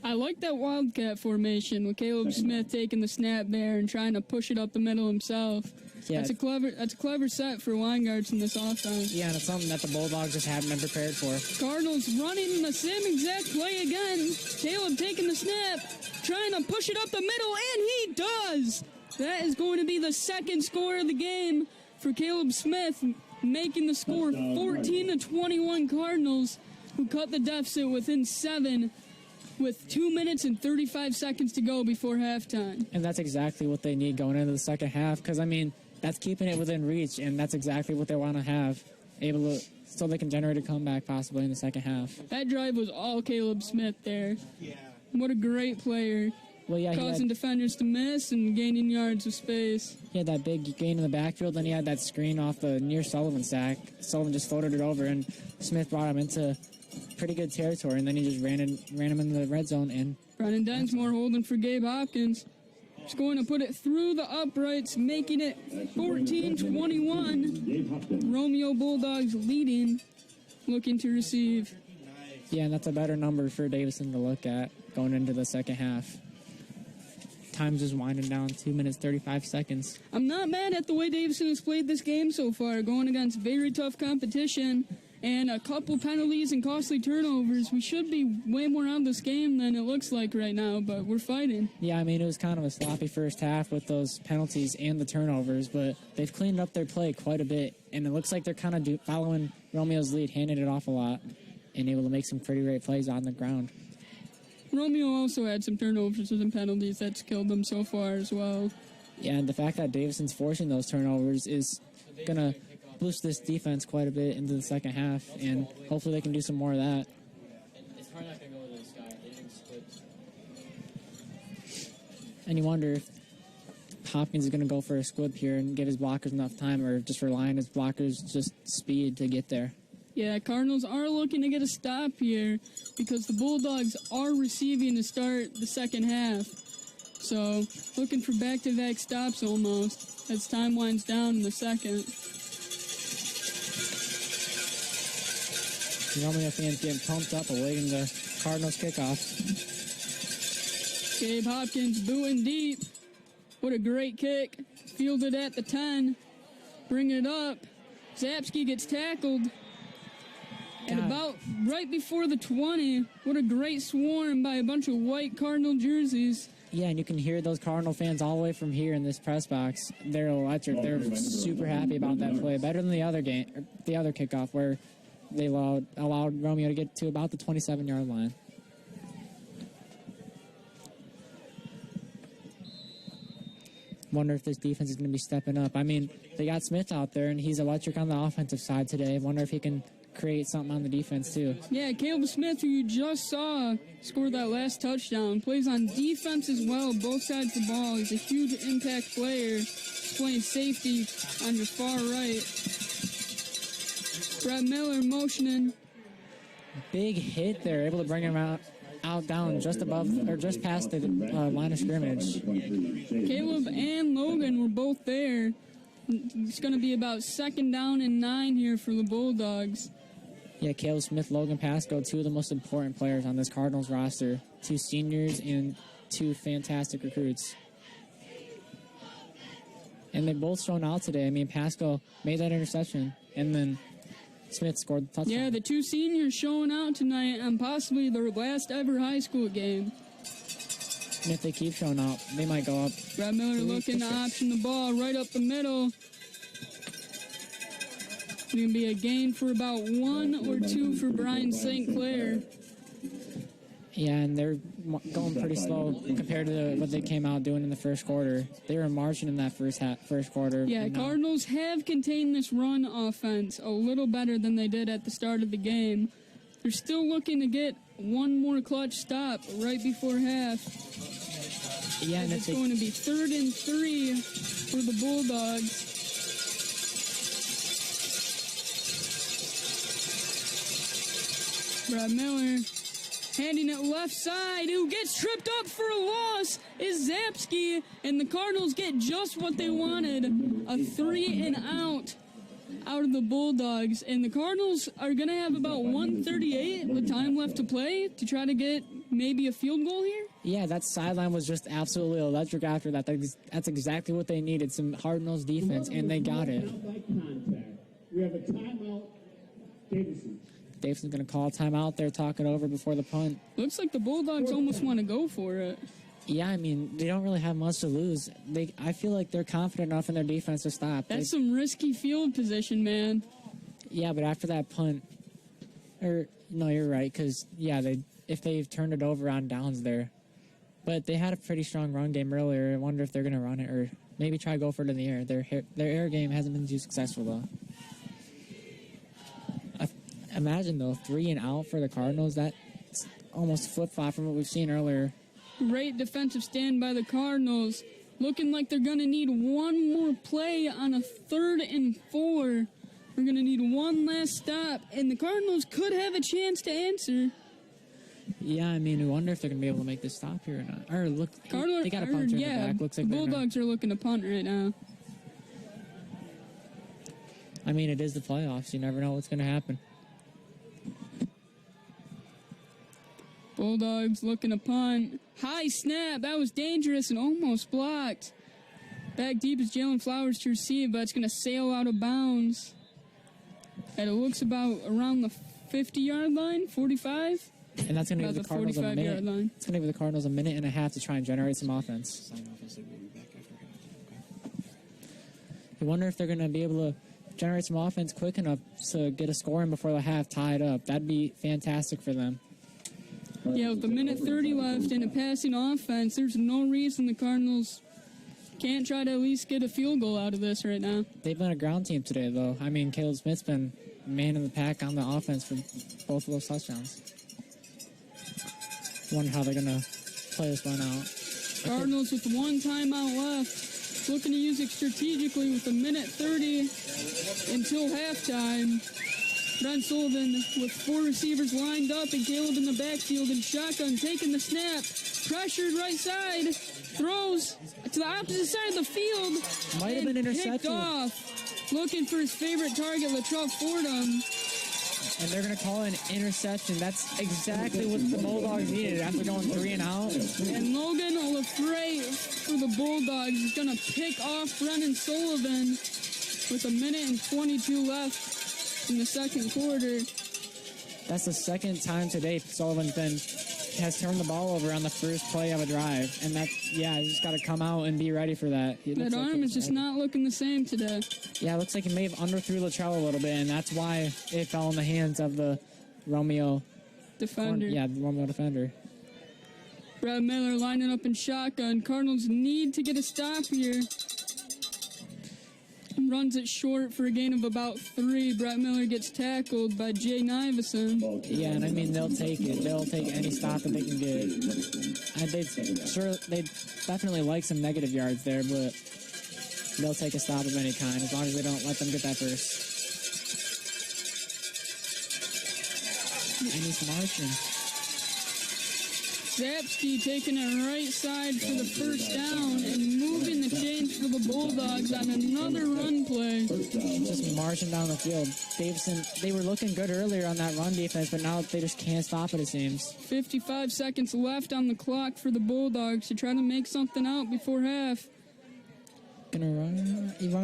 Speaker 2: I like that Wildcat formation with Caleb Smith taking the snap there and trying to push it up the middle himself.
Speaker 3: Yeah.
Speaker 2: That's a clever set for line guards in this offense.
Speaker 3: Yeah, and it's something that the Bulldogs just haven't been prepared for.
Speaker 2: Cardinals running the same exact play again. Caleb taking the snap, trying to push it up the middle, and he does! That is going to be the 2nd score of the game for Caleb Smith, making the score 14-21 Cardinals, who cut the deficit within 7 with 2 minutes and 35 seconds to go before halftime.
Speaker 3: And that's exactly what they need going into the second half, because, I mean, that's keeping it within reach, and that's exactly what they want to have, so they can generate a comeback possibly in the second half.
Speaker 2: That drive was all Caleb Smith there.
Speaker 1: Yeah.
Speaker 2: What a great player.
Speaker 3: Well, yeah,
Speaker 2: Causing defenders to miss and gaining yards of space.
Speaker 3: he had that big gain in the backfield, then he had that screen off the near Sullivan sack. Sullivan just floated it over, and Smith brought him into pretty good territory, and then he just ran him into the red zone. And
Speaker 2: Brennan Densmore holding for Gabe Hopkins. He's going to put it through the uprights, making it 14-21. Romeo Bulldogs leading, looking to receive.
Speaker 3: yeah, and that's a better number for Davison to look at going into the second half. Time's just winding down, 2 minutes, 35 seconds.
Speaker 2: I'm not mad at the way Davison has played this game so far, going against very tough competition and a couple penalties and costly turnovers. We should be way more out of this game than it looks like right now, but we're fighting.
Speaker 3: Yeah, I mean, it was kind of a sloppy first half with those penalties and the turnovers, but they've cleaned up their play quite a bit, and it looks like they're kind of following Romeo's lead, handing it off a lot, and able to make some pretty great plays on the ground.
Speaker 2: Romeo also had some turnovers and penalties that's killed them so far as well.
Speaker 3: Yeah, and the fact that Davison's forcing those turnovers is going to boost this defense quite a bit into the second half, and hopefully they can do some more of that.
Speaker 5: It's probably not going to go to this guy. They didn't split.
Speaker 3: And you wonder if Hopkins is going to go for a squib here and give his blockers enough time, or just rely on his blockers' just speed to get there.
Speaker 2: Yeah, Cardinals are looking to get a stop here because the Bulldogs are receiving to start the second half. So, looking for back-to-back stops almost as time winds down in the second.
Speaker 3: Romeo fans getting pumped up awaiting the Cardinals kickoff.
Speaker 2: Gabe Hopkins booting deep. What a great kick. Fielded at the 10. Bringing it up. Zapsky gets tackled. And about right before the 20, what a great swarm by a bunch of white Cardinal jerseys.
Speaker 3: Yeah, and you can hear those Cardinal fans all the way from here in this press box. They're electric. They're super happy about that play. Better than the other game, the other kickoff where they allowed Romeo to get to about the 27-yard line. Wonder if this defense is going to be stepping up. I mean, they got Smith out there, and he's electric on the offensive side today. Wonder if he can create something on the defense, too.
Speaker 2: Yeah, Caleb Smith, who you just saw score that last touchdown, plays on defense as well, both sides of the ball. He's a huge impact player. He's playing safety on your far right. Brett Miller motioning.
Speaker 3: Big hit there, able to bring him out down just above or just past the line of scrimmage.
Speaker 2: Caleb and Logan were both there. It's going to be about 2nd down and 9 here for the Bulldogs.
Speaker 3: Yeah, Caleb Smith, Logan Pasco, two of the most important players on this Cardinals roster. 2 seniors and 2 fantastic recruits. And they both shown out today. I mean, Pasco made that interception, and then Smith scored the touchdown.
Speaker 2: Yeah, the 2 seniors showing out tonight on possibly their last ever high school game.
Speaker 3: And if they keep showing out, they might go up.
Speaker 2: Brad Miller looking to option the ball right up the middle. It's going to be a gain for about 1 or 2 for Brian St. Clair.
Speaker 3: Yeah, and they're going pretty slow compared to what they came out doing in the first quarter. They were marching in that first quarter.
Speaker 2: Yeah, Cardinals have contained this run offense a little better than they did at the start of the game. They're still looking to get one more clutch stop right before half.
Speaker 3: Yeah, and
Speaker 2: it's going to be 3rd and 3 for the Bulldogs. Brad Miller handing it left side. Who gets tripped up for a loss is Zapsky, and the Cardinals get just what they wanted, a 3 and out of the Bulldogs. And the Cardinals are going to have about 1:38 with time left to play to try to get maybe a field goal here.
Speaker 3: Yeah, that sideline was just absolutely electric after that. That's exactly what they needed, some hard-nosed defense, and they got it.
Speaker 4: We have a timeout, Davison.
Speaker 3: Davison's going to call a timeout. They're talking over before the punt.
Speaker 2: Looks like the Bulldogs almost want to go for it.
Speaker 3: Yeah, I mean, they don't really have much to lose. I feel like they're confident enough in their defense to stop.
Speaker 2: That's some risky field position, man.
Speaker 3: Yeah, but after that punt, no, you're right, because, yeah, if they've turned it over on downs there. But they had a pretty strong run game earlier. I wonder if they're going to run it or maybe try to go for it in the air. Their air game hasn't been too successful, though. Imagine, though, 3 and out for the Cardinals. That's almost flip-flop from what we've seen earlier.
Speaker 2: Great defensive stand by the Cardinals. Looking like they're going to need one more play on a 3rd and 4. We're going to need one last stop, and the Cardinals could have a chance to answer.
Speaker 3: Yeah, I mean, I wonder if they're going to be able to make this stop here or not. Or look, they got a punter in the back. Looks like
Speaker 2: the Bulldogs are looking to punt right now.
Speaker 3: I mean, it is the playoffs. You never know what's going to happen.
Speaker 2: Bulldogs looking to punt. High snap. That was dangerous and almost blocked. Back deep is Jalen Flowers to receive, but it's going to sail out of bounds. And it looks about around the 50-yard line, 45.
Speaker 3: And that's going to give the Cardinals a minute.
Speaker 2: Line.
Speaker 3: It's going to give the Cardinals a minute and a half to try and generate some offense. I wonder if they're going to be able to generate some offense quick enough to get a score in before the half, tie it up. That'd be fantastic for them.
Speaker 2: Yeah, with a minute 30 left and a passing offense, there's no reason the Cardinals can't try to at least get a field goal out of this right now.
Speaker 3: They've been a ground team today, though. I mean, Caleb Smith's been man in the pack on the offense for both of those touchdowns. Wonder how they're going to play this one out.
Speaker 2: Cardinals with 1 timeout left, looking to use it strategically with a minute 30 until halftime. Brent Sullivan with 4 receivers lined up and Caleb in the backfield and shotgun taking the snap. Pressured right side. Throws to the opposite side of the field.
Speaker 3: Might have been intercepted.
Speaker 2: Picked off. Looking for his favorite target, Latrell Fordham.
Speaker 3: And they're going to call an interception. That's exactly what the Bulldogs needed after going 3 and out.
Speaker 2: And Logan Olafray for the Bulldogs is going to pick off Brennan Sullivan with a minute and 22 left in the second quarter.
Speaker 3: That's the second time today Sullivan's has turned the ball over on the first play of a drive. And you just got to come out and be ready for that.
Speaker 2: That arm is just not looking the same today.
Speaker 3: Yeah, it looks like he may have underthrew Latrell a little bit, and that's why it fell in the hands of the Romeo
Speaker 2: defender.
Speaker 3: The Romeo defender.
Speaker 2: Brad Miller lining up in shotgun. Cardinals need to get a stop here. Runs it short for a gain of about 3. Brett Miller gets tackled by Jay Davison.
Speaker 3: Yeah, and I mean, they'll take it. They'll take any stop that they can get. They'd definitely like some negative yards there, but they'll take a stop of any kind as long as they don't let them get that first. and he's marching.
Speaker 2: Zapsky taking it right side for the first down and moving the chains for the Bulldogs on another run play.
Speaker 3: Just marching down the field. Davison, they were looking good earlier on that run defense, but now they just can't stop it, it seems.
Speaker 2: 55 seconds left on the clock for the Bulldogs to try to make something out before half.
Speaker 3: Gonna run it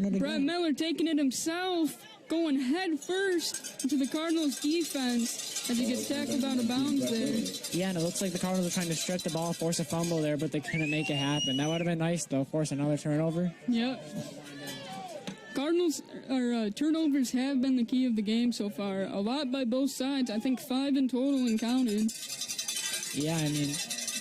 Speaker 3: again.
Speaker 2: Brett Miller taking it himself, going head first into the Cardinals defense as he gets tackled out of bounds there.
Speaker 3: Yeah, and it looks like the Cardinals are trying to stretch the ball, force a fumble there, but they couldn't make it happen. That would have been nice, though, force another turnover.
Speaker 2: Yep. Cardinals turnovers have been the key of the game so far. A lot by both sides. I think 5 in total and counting.
Speaker 3: Yeah, I mean,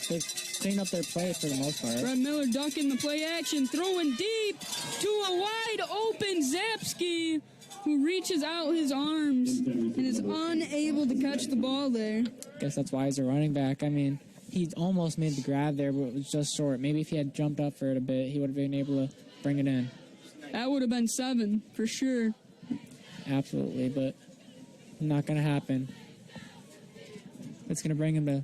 Speaker 3: they've cleaned up their play for the most part.
Speaker 2: Brett Miller ducking the play action, throwing deep to a wide open Zapsky, who reaches out his arms and is unable to catch the ball there.
Speaker 3: Guess that's why he's a running back. I mean, he almost made the grab there, but it was just short. Maybe if he had jumped up for it a bit, he would have been able to bring it in.
Speaker 2: That would have been 7 for sure.
Speaker 3: Absolutely, but not going to happen. It's going to bring him to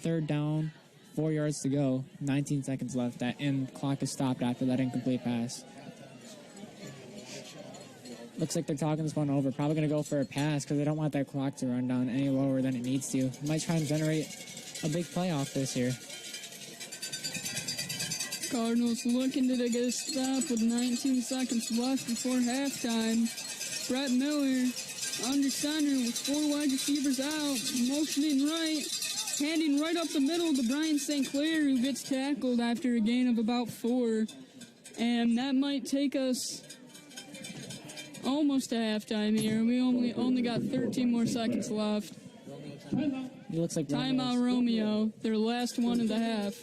Speaker 3: third down, 4 yards to go, 19 seconds left, and clock is stopped after that incomplete pass. Looks like they're talking this one over. Probably going to go for a pass because they don't want that clock to run down any lower than it needs to. Might try and generate a big play off this here.
Speaker 2: Cardinals looking to get a stop with 19 seconds left before halftime. Brett Miller under center with 4 wide receivers out, motioning right, handing right up the middle to Brian St. Clair, who gets tackled after a gain of about 4. And that might take us almost to halftime here. We only got 13 more seconds left.
Speaker 3: It looks like
Speaker 2: Timeout Romeo, their last one of the half.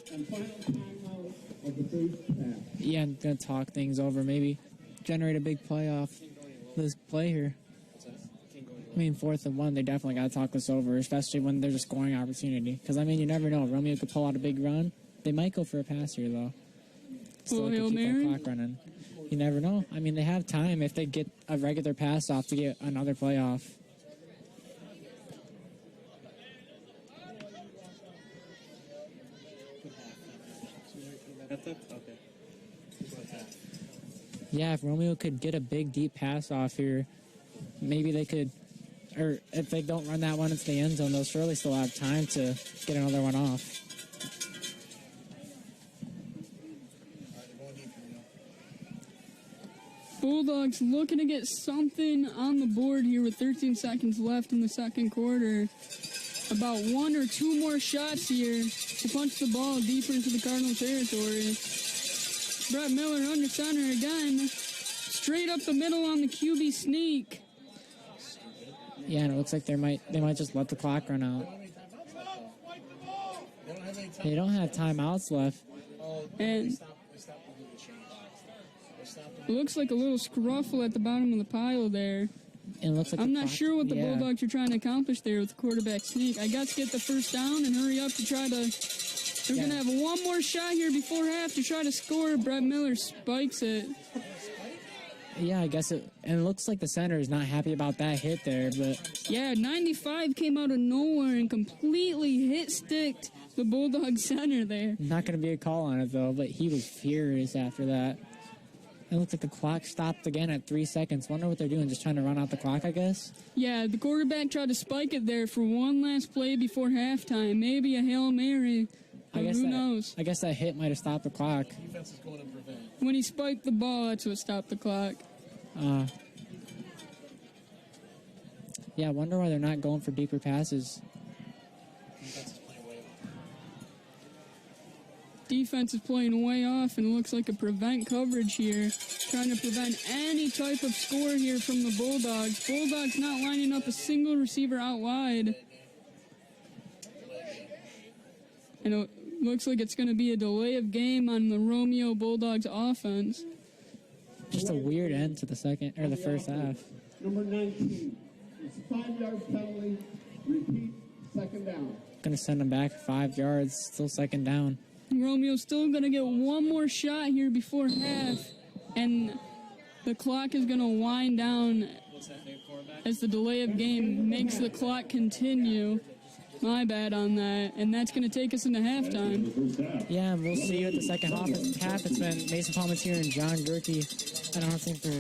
Speaker 3: Yeah, I'm going to talk things over. Maybe generate a big play off this play here. I mean, 4th and 1, they definitely got to talk this over, especially when there's a scoring opportunity. Because, I mean, you never know. Romeo could pull out a big run. They might go for a pass here, though. Still
Speaker 2: Hail
Speaker 3: keep
Speaker 2: Mary?
Speaker 3: that clock running. You never know. I mean, they have time if they get a regular pass off to get another play off. Yeah, if Romeo could get a big, deep pass off here, maybe they could, or if they don't run that one into the end zone, they'll surely still have time to get another one off.
Speaker 2: Bulldogs looking to get something on the board here with 13 seconds left in the second quarter. About 1 or 2 more shots here to punch the ball deeper into the Cardinal territory. Brett Miller under center again. Straight up the middle on the QB sneak.
Speaker 3: Yeah, and it looks like they might just let the clock run out. They don't have timeouts left.
Speaker 2: And it looks like a little scruffle at the bottom of the pile there.
Speaker 3: And it looks like
Speaker 2: I'm
Speaker 3: the
Speaker 2: not
Speaker 3: clock-
Speaker 2: sure what the
Speaker 3: yeah.
Speaker 2: Bulldogs are trying to accomplish there with the quarterback sneak. I got to get the first down and hurry up to try to... They're going to have one more shot here before half to try to score. Brett Miller spikes it.
Speaker 3: Yeah, I guess it... And it looks like the center is not happy about that hit there, but...
Speaker 2: Yeah, 95 came out of nowhere and completely hit-sticked the Bulldog center there.
Speaker 3: Not going to be a call on it, though, but he was furious after that. It looks like the clock stopped again at 3 seconds. Wonder what they're doing, just trying to run out the clock, I guess?
Speaker 2: Yeah, the quarterback tried to spike it there for one last play before halftime. Maybe a Hail Mary. Who knows?
Speaker 3: I guess that hit might have stopped the clock.
Speaker 1: Defense is going to prevent.
Speaker 2: When he spiked the ball, that's what stopped the clock.
Speaker 3: Yeah, I wonder why they're not going for deeper passes.
Speaker 1: Defense is playing way off.
Speaker 2: Defense is playing way off, and it looks like a prevent coverage here, trying to prevent any type of score here from the Bulldogs. Bulldogs not lining up a single receiver out wide. And it looks like it's going to be a delay of game on the Romeo Bulldogs offense.
Speaker 3: Just a weird end to the first half.
Speaker 4: Number 19. It's 5-yard penalty. Repeat, second down.
Speaker 3: Gonna send them back 5 yards. Still second down.
Speaker 2: Romeo's still going to get one more shot here before half, and the clock is going to wind down as the delay of game makes the clock continue. My bad on that. And that's going to take us into halftime.
Speaker 3: Yeah, and we'll see you at the second half. It's been Mason Palmetier and John Gerke announcing for.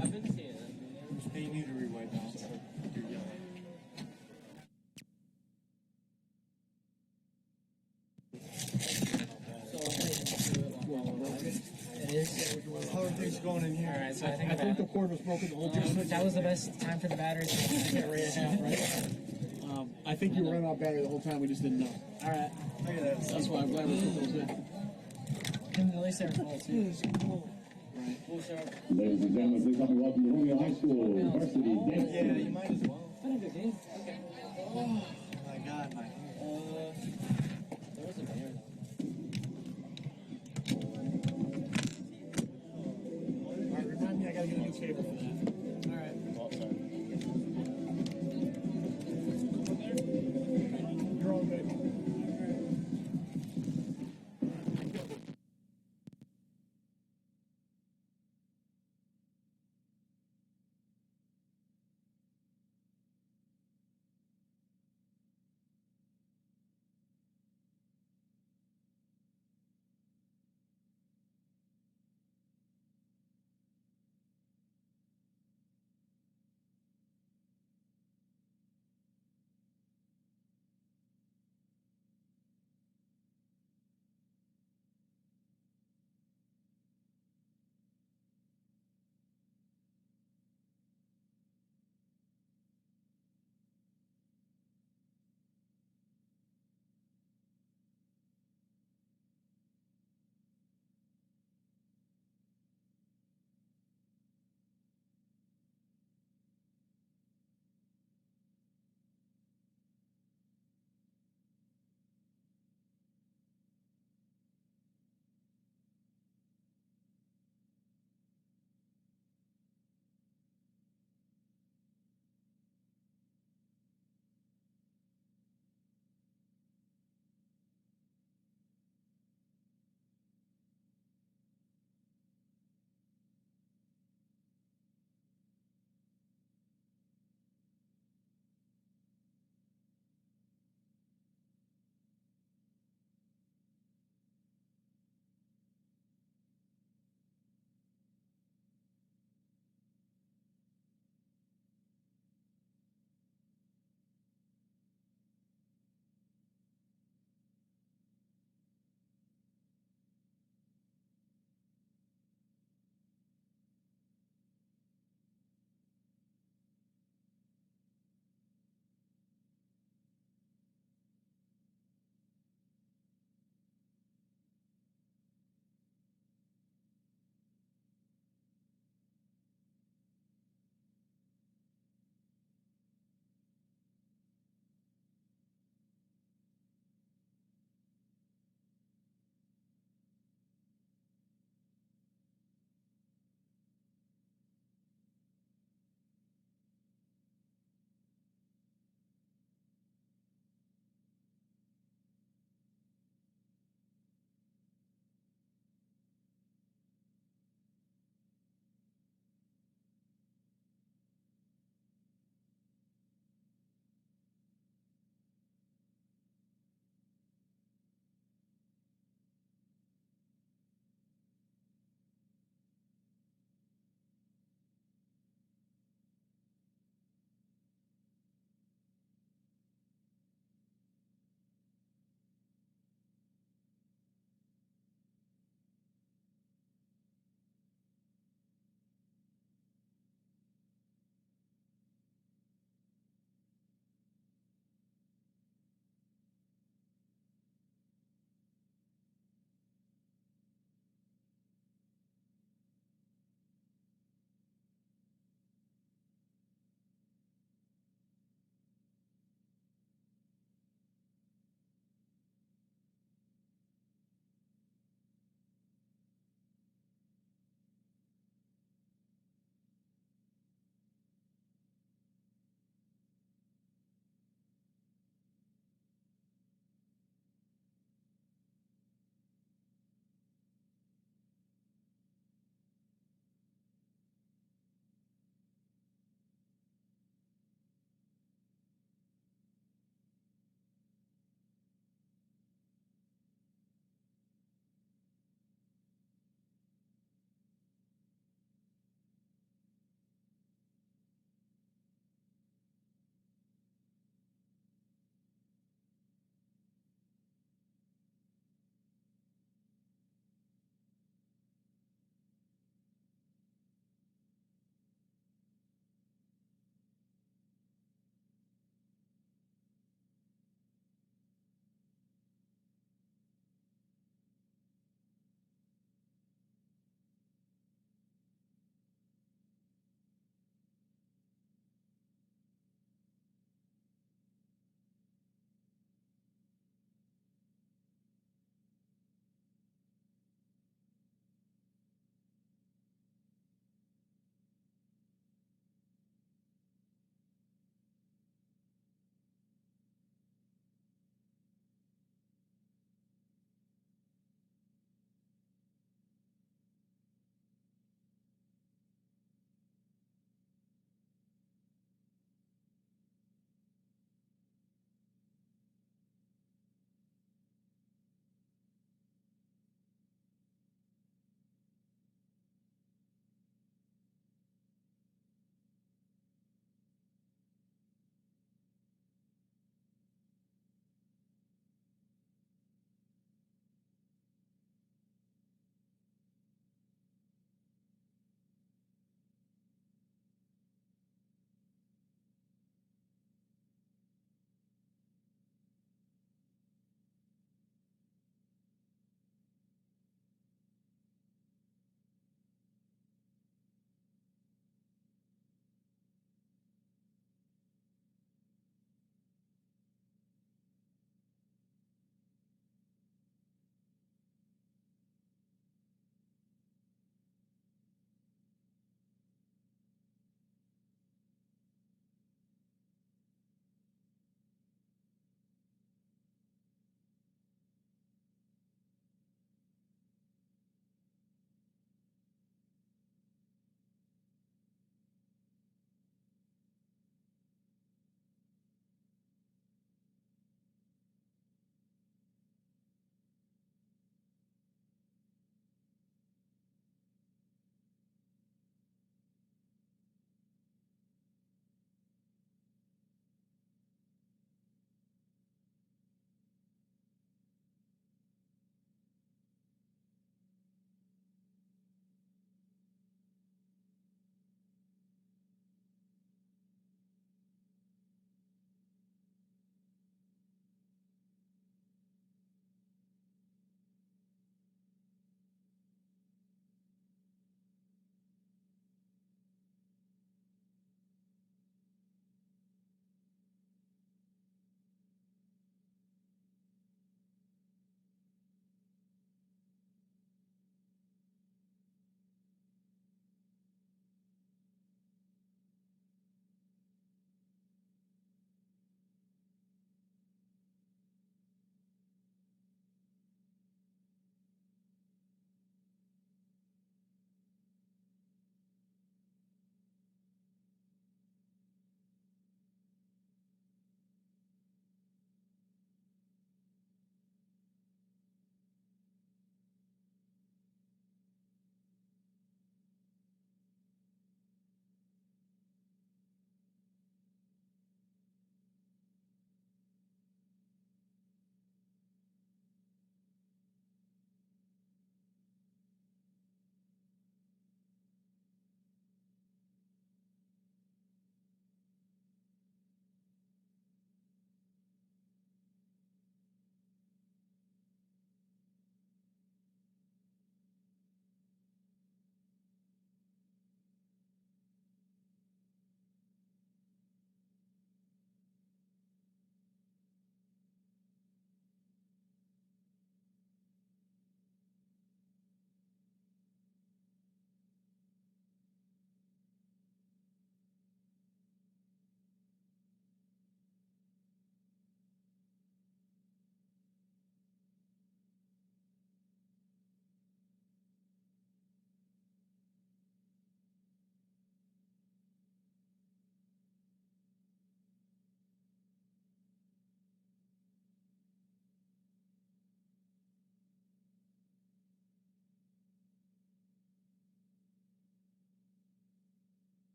Speaker 5: I've been seeing it.
Speaker 1: Hey, you need to rewind now. You're yelling. How are things going in here?
Speaker 3: All right, so I
Speaker 1: I think the cord was broken the whole time.
Speaker 3: that was the best time for the batteries to get ready to have, right?
Speaker 1: I think you were running out of battery the whole time. We just didn't know.
Speaker 3: All right.
Speaker 1: Look at that. That's why I'm glad we put those in.
Speaker 3: And at least they're full too.
Speaker 1: Right.
Speaker 4: Ladies and gentlemen, please help me welcome to Romeo High School varsity dance.
Speaker 1: Yeah, you might as well.
Speaker 3: It's been a good game.
Speaker 5: Okay.
Speaker 1: Oh my God, my hand.
Speaker 5: There was a bear though.
Speaker 1: All right, remind me, I gotta get a new cable for that.
Speaker 3: All right.
Speaker 5: Oh, sorry.
Speaker 1: You're all good.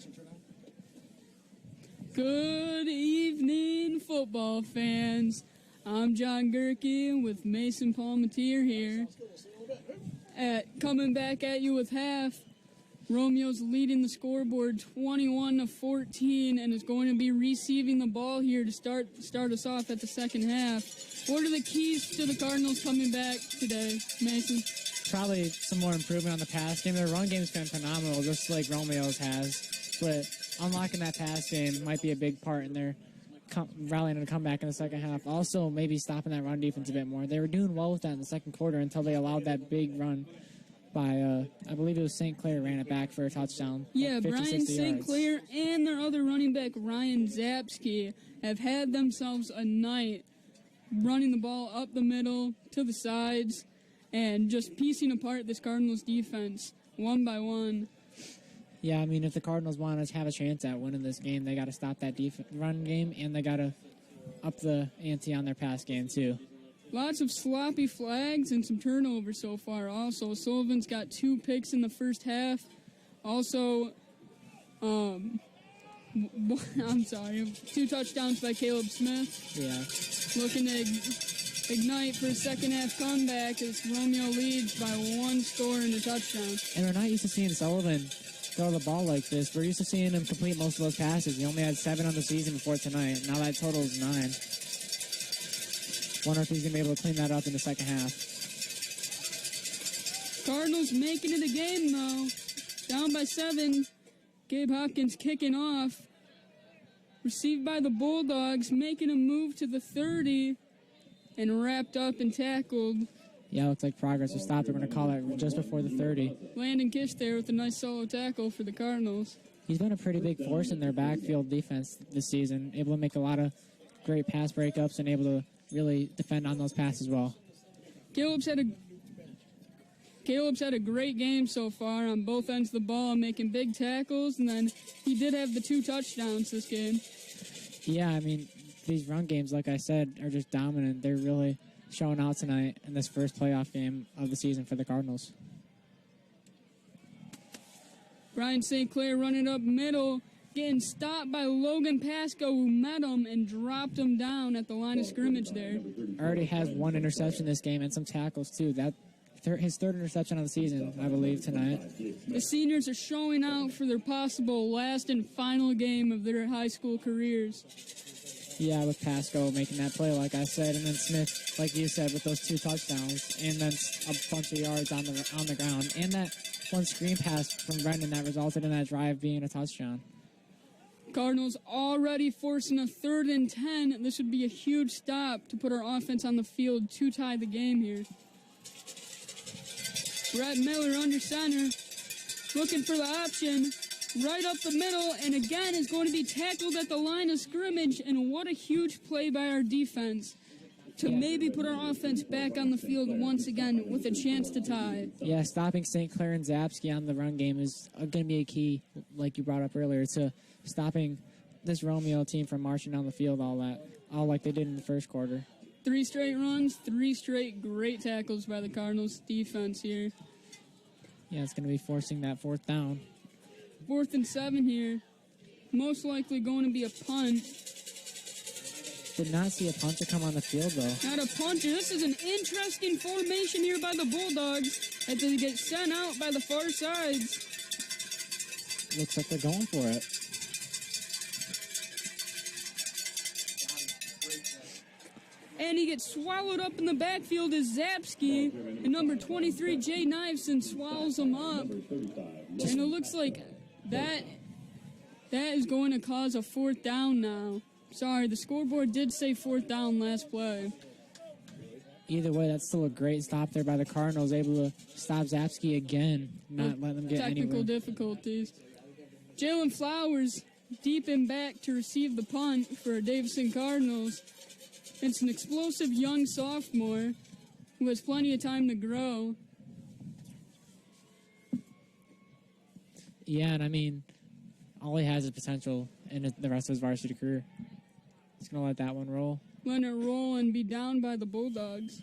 Speaker 1: Jackson, turn on.
Speaker 2: Good evening, football fans. I'm John Gerke with Mason Palmatier here. Coming back at you with half. Romeo's leading the scoreboard 21-14 and is going to be receiving the ball here to start us off at the second half. What are the keys to the Cardinals coming back today, Mason?
Speaker 3: Probably some more improvement on the pass game. Their run game's been phenomenal, just like Romeo's has. But unlocking that pass game might be a big part in their rallying and comeback in the second half. Also, maybe stopping that run defense a bit more. They were doing well with that in the second quarter until they allowed that big run by, I believe it was St. Clair ran it back for a touchdown.
Speaker 2: Yeah,
Speaker 3: 50,
Speaker 2: Brian
Speaker 3: 60
Speaker 2: St.
Speaker 3: yards.
Speaker 2: Clair and their other running back, Ryan Zapsky, have had themselves a night running the ball up the middle, to the sides, and just piecing apart this Cardinals defense one by one.
Speaker 3: Yeah, I mean, if the Cardinals want to have a chance at winning this game, they got to stop that run game, and they got to up the ante on their pass game, too.
Speaker 2: Lots of sloppy flags and some turnovers so far. Also, Sullivan's got 2 picks in the first half. Also, I'm sorry, 2 touchdowns by Caleb Smith.
Speaker 3: Yeah.
Speaker 2: Looking to ignite for a second half comeback as Romeo leads by 1 score and a touchdown.
Speaker 3: And we're not used to seeing Sullivan throw the ball like this. We're used to seeing him complete most of those passes. He only had 7 on the season before tonight. Now that total is 9. Wonder if he's going to be able to clean that up in the second half.
Speaker 2: Cardinals making it a game, though. Down by 7. Gabe Hopkins kicking off. Received by the Bulldogs, making a move to the 30. And wrapped up and tackled.
Speaker 3: Yeah, looks like progress was stopped. They're going to call it just before the 30.
Speaker 2: Landon Kish there with a nice solo tackle for the Cardinals.
Speaker 3: He's been a pretty big force in their backfield defense this season. Able to make a lot of great pass breakups and able to really defend on those passes well.
Speaker 2: Caleb's had a great game so far on both ends of the ball, making big tackles, and then he did have the 2 touchdowns this game.
Speaker 3: Yeah, I mean, these run games, like I said, are just dominant. They're really showing out tonight in this first playoff game of the season for the Cardinals.
Speaker 2: Brian St. Clair running up middle, getting stopped by Logan Pasco, who met him and dropped him down at the line of scrimmage there.
Speaker 3: Already has 1 interception this game and some tackles, too. His 3rd interception of the season, I believe, tonight.
Speaker 2: The seniors are showing out for their possible last and final game of their high school careers.
Speaker 3: Yeah, with Pasco making that play, like I said, and then Smith, like you said, with those 2 touchdowns, and then a bunch of yards on the ground, and that 1 screen pass from Brendan that resulted in that drive being a touchdown.
Speaker 2: Cardinals already forcing a 3rd and 10. This would be a huge stop to put our offense on the field to tie the game here. Brett Miller under center, looking for the option. Right up the middle, and again is going to be tackled at the line of scrimmage. And what a huge play by our defense to maybe put our offense back on the field once again with a chance to tie.
Speaker 3: Yeah, stopping St. Clair and Zapsky on the run game is going to be a key, like you brought up earlier, to stopping this Romeo team from marching down the field all like they did in the first quarter.
Speaker 2: 3 straight runs, 3 straight great tackles by the Cardinals defense here.
Speaker 3: Yeah, it's going to be forcing that 4th down.
Speaker 2: 4th and 7 here. Most likely going to be a punt.
Speaker 3: Did not see a punter come on the field, though.
Speaker 2: Not a punter. This is an interesting formation here by the Bulldogs as they get sent out by the far sides.
Speaker 3: Looks like they're going for it.
Speaker 2: And he gets swallowed up in the backfield as Zapsky and number 23, Jay Davison, swallows him up. And it looks like that is going to cause a 4th down now. Sorry, the scoreboard did say 4th down last play.
Speaker 3: Either way, that's still a great stop there by the Cardinals, able to stop Zapsky again, not let them get
Speaker 2: Technical
Speaker 3: anywhere.
Speaker 2: difficulties. Jalen Flowers deep in back to receive the punt for Davison Cardinals. It's an explosive young sophomore who has plenty of time to grow.
Speaker 3: Yeah, and I mean, all he has is potential in the rest of his varsity career. He's going to let that one roll.
Speaker 2: Letting it roll and be down by the Bulldogs.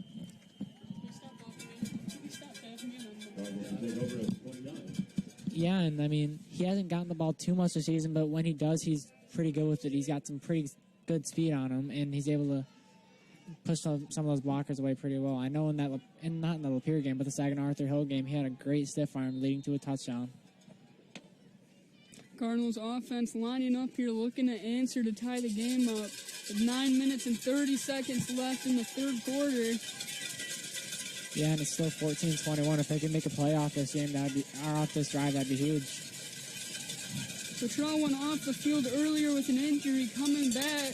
Speaker 3: Yeah, and I mean, he hasn't gotten the ball too much this season, but when he does, he's pretty good with it. He's got some pretty good speed on him, and he's able to push some of those blockers away pretty well. I know not in the Lapeer game, but the Saginaw Arthur Hill game, he had a great stiff arm leading to a touchdown.
Speaker 2: Cardinals offense lining up here, looking to answer to tie the game up. With 9 minutes and 30 seconds left in the third quarter.
Speaker 3: Yeah, and it's still 14-21. If they can make a play off this game, off this drive, that'd be huge.
Speaker 2: Luttrell went off the field earlier with an injury, coming back,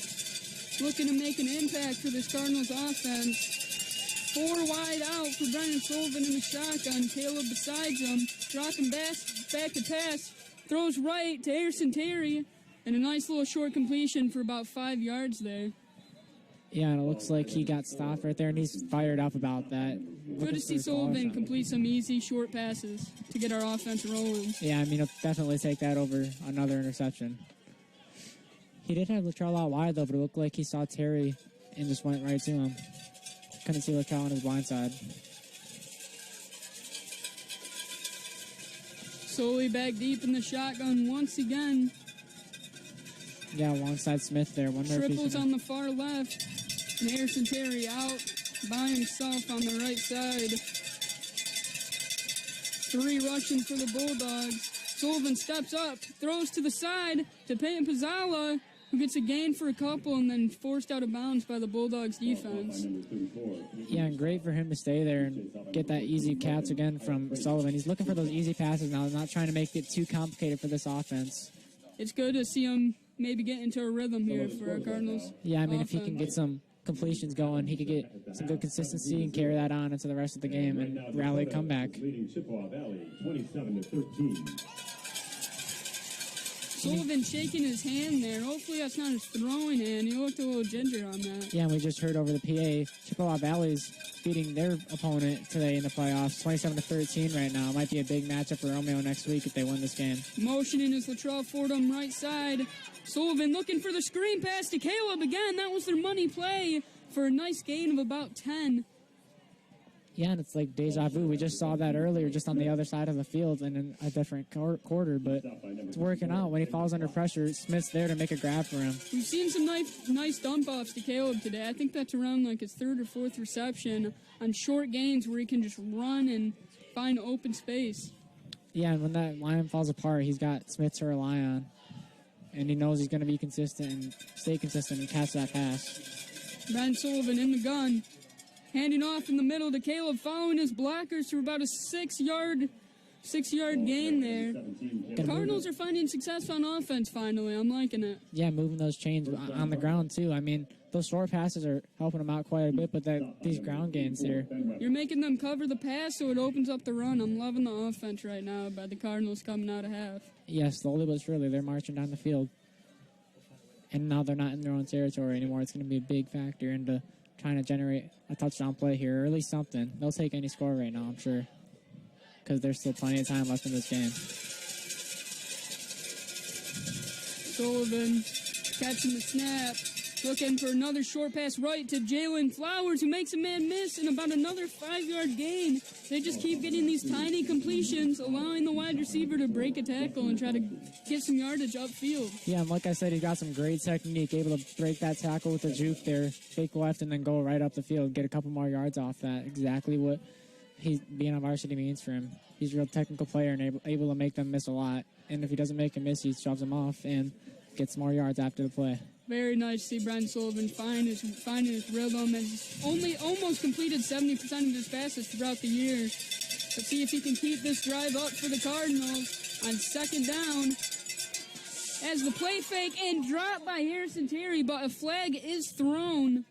Speaker 2: looking to make an impact for this Cardinals offense. 4 wide out for Brendan Sullivan in the shotgun. Caleb besides him, dropping back to pass, throws right to Harrison Terry, and a nice little short completion for about 5 yards there.
Speaker 3: Yeah, and it looks like he got stopped right there, and he's fired up about that.
Speaker 2: Good to see Sullivan complete some easy short passes to get our offense rolling.
Speaker 3: Yeah, I mean, he'll definitely take that over another interception. He did have Luttrell out wide, though, but it looked like he saw Terry and just went right to him. Couldn't see Luttrell on his blind side.
Speaker 2: Solely back deep in the shotgun once again.
Speaker 3: Yeah, alongside Smith there.
Speaker 2: Triples on the far left. And Harrison Terry out by himself on the right side. 3 rushing for the Bulldogs. Sullivan steps up, throws to the side to Peyton Pizzala, who gets a gain for a couple and then forced out of bounds by the Bulldogs defense.
Speaker 3: Yeah, and great for him to stay there and get that easy catch again from Sullivan. He's looking for those easy passes now, not trying to make it too complicated for this offense.
Speaker 2: It's good to see him maybe get into a rhythm here for our Cardinals.
Speaker 3: Yeah, I mean, if he can get some completions going, he could get some good consistency and carry that on into the rest of the game and rally a comeback.
Speaker 4: Leading Chippewa Valley 27-13.
Speaker 2: Sullivan shaking his hand there. Hopefully that's not his throwing hand. He looked a little ginger on that.
Speaker 3: Yeah, and we just heard over the PA, Chippewa Valley's beating their opponent today in the playoffs, 27-13 right now. Might be a big matchup for Romeo next week if they win this game.
Speaker 2: Motioning is Luttrell Fordham right side. Sullivan looking for the screen pass to Caleb again. That was their money play for a nice gain of about 10.
Speaker 3: Yeah, and it's like deja vu. We just saw that earlier just on the other side of the field and in a different quarter, but it's working out. When he falls under pressure, Smith's there to make a grab for him.
Speaker 2: We've seen some nice dump-offs to Caleb today. I think that's around like his 3rd or 4th reception on short gains where he can just run and find open space.
Speaker 3: Yeah, and when that line falls apart, he's got Smith to rely on. And he knows he's going to be consistent and stay consistent and catch that pass.
Speaker 2: Ben Sullivan in the gun. Handing off in the middle to Caleb, following his blockers for about a 6-yard gain there. The Cardinals are finding success on offense finally. I'm liking it.
Speaker 3: Yeah, moving those chains on the ground too. I mean, those short passes are helping them out quite a bit, but these ground gains here.
Speaker 2: You're making them cover the pass so it opens up the run. I'm loving the offense right now by the Cardinals coming out of half.
Speaker 3: Yeah, slowly but surely they're marching down the field. And now they're not in their own territory anymore. It's going to be a big factor into trying to generate a touchdown play here, or at least something. They'll take any score right now, I'm sure, because there's still plenty of time left in this game.
Speaker 2: Sullivan catching the snap, looking for another short pass right to Jalen Flowers, who makes a man miss, and about another 5-yard gain. They just keep getting these tiny completions, allowing the wide receiver to break a tackle and try to get some yardage upfield.
Speaker 3: Yeah, and like I said, he got some great technique, able to break that tackle with a juke there, fake left, and then go right up the field, get a couple more yards off that. Exactly what being on varsity means for him. He's a real technical player and able to make them miss a lot. And if he doesn't make a miss, he shoves them off and gets more yards after the play.
Speaker 2: Very nice to see Brendan Sullivan finding his rhythm, and he's almost completed 70% of his passes throughout the year. Let's see if he can keep this drive up for the Cardinals on 2nd down. As the play fake and drop by Harrison Terry, but a flag is thrown.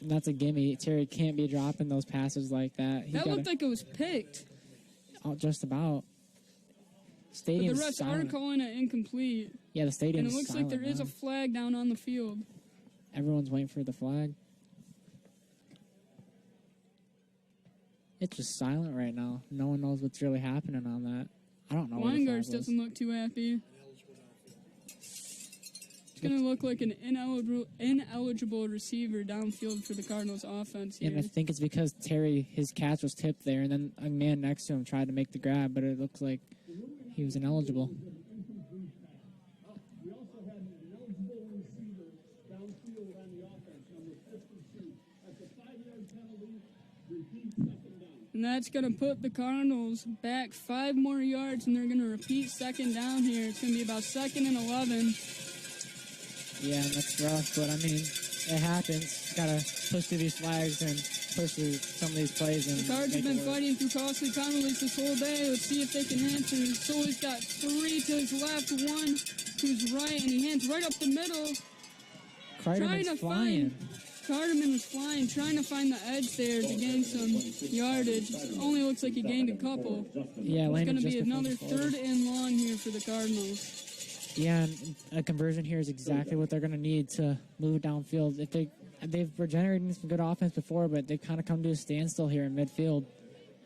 Speaker 3: And that's a gimme. Terry can't be dropping those passes like that.
Speaker 2: That looked like it was picked.
Speaker 3: Oh, just about.
Speaker 2: But the
Speaker 3: Stadium's
Speaker 2: refs
Speaker 3: silent.
Speaker 2: are calling it incomplete.
Speaker 3: Yeah, the stadium's
Speaker 2: And it looks
Speaker 3: silent
Speaker 2: like there is
Speaker 3: now.
Speaker 2: a flag down on the field.
Speaker 3: Everyone's waiting for the flag. It's just silent right now. No one knows what's really happening on that. I don't know.
Speaker 2: Weingars doesn't look too happy. It's going to look like an ineligible receiver downfield for the Cardinals offense here.
Speaker 3: And I think it's because Terry, his catch was tipped there, and then a man next to him tried to make the grab, but it looks like he was ineligible.
Speaker 4: We also had an ineligible receiver downfield on the offense, number 52. That's a 5-yard penalty. Repeat second down.
Speaker 2: And that's going to put the Cardinals back 5 more yards, and they're going to repeat second down here. It's going to be about 2nd and 11.
Speaker 3: Yeah, that's rough, but I mean, it happens. Got to push through these flags and push through some of these plays. And
Speaker 2: The Cards have
Speaker 3: make it
Speaker 2: been
Speaker 3: work.
Speaker 2: fighting through costly penalties this whole day. Let's see if they can answer. Sully's got 3 to his left, 1 to his right, and he hands right up the middle.
Speaker 3: Kreiderman's flying.
Speaker 2: Carterman was flying, trying to find the edge there to gain some yardage. Only looks like he gained a couple.
Speaker 3: Yeah,
Speaker 2: It's
Speaker 3: landed
Speaker 2: going to be
Speaker 3: just before
Speaker 2: another
Speaker 3: the floor.
Speaker 2: 3rd and long here for the Cardinals.
Speaker 3: Yeah, and a conversion here is exactly what they're going to need to move downfield. If they've were generating some good offense before, but they've kind of come to a standstill here in midfield.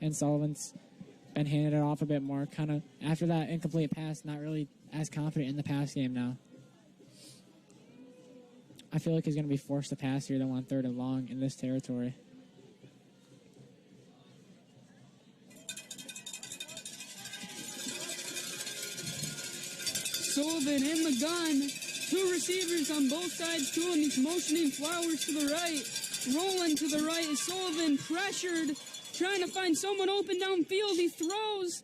Speaker 3: And Sullivan's been handed it off a bit more. Kind of after that incomplete pass, not really as confident in the pass game now. I feel like he's going to be forced to pass here, though, on 3rd and long in this territory.
Speaker 2: Sullivan in the gun. 2 receivers on both sides to him. He's motioning Flowers to the right. Rolling to the right is Sullivan, pressured, trying to find someone open downfield. He throws.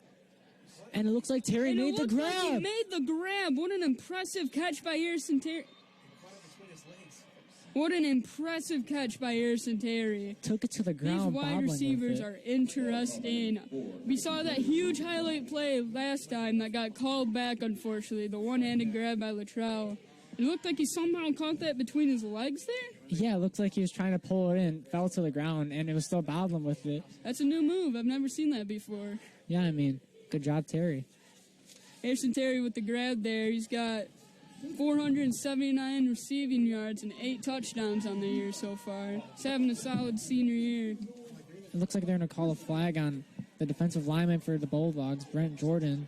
Speaker 3: And it looks like Terry
Speaker 2: And it
Speaker 3: made the
Speaker 2: looks like he
Speaker 3: grab.
Speaker 2: made the grab. What an impressive catch by Harrison Terry. What an impressive catch by Harrison Terry.
Speaker 3: Took it to the
Speaker 2: These
Speaker 3: ground.
Speaker 2: wide
Speaker 3: bobbling with
Speaker 2: receivers
Speaker 3: it.
Speaker 2: are interesting. We saw that huge highlight play last time that got called back, unfortunately. The one-handed grab by Luttrell. It looked like he somehow caught that between his legs there.
Speaker 3: Yeah, it looked like he was trying to pull it in, fell to the ground, and it was still bobbling with it.
Speaker 2: That's a new move. I've never seen that before.
Speaker 3: Yeah, I mean, good job, Terry.
Speaker 2: Harrison Terry with the grab there. He's got 479 receiving yards and 8 touchdowns on the year so far. He's having a solid senior year.
Speaker 3: It looks like they're going to call a flag on the defensive lineman for the Bulldogs, Brent Jordan.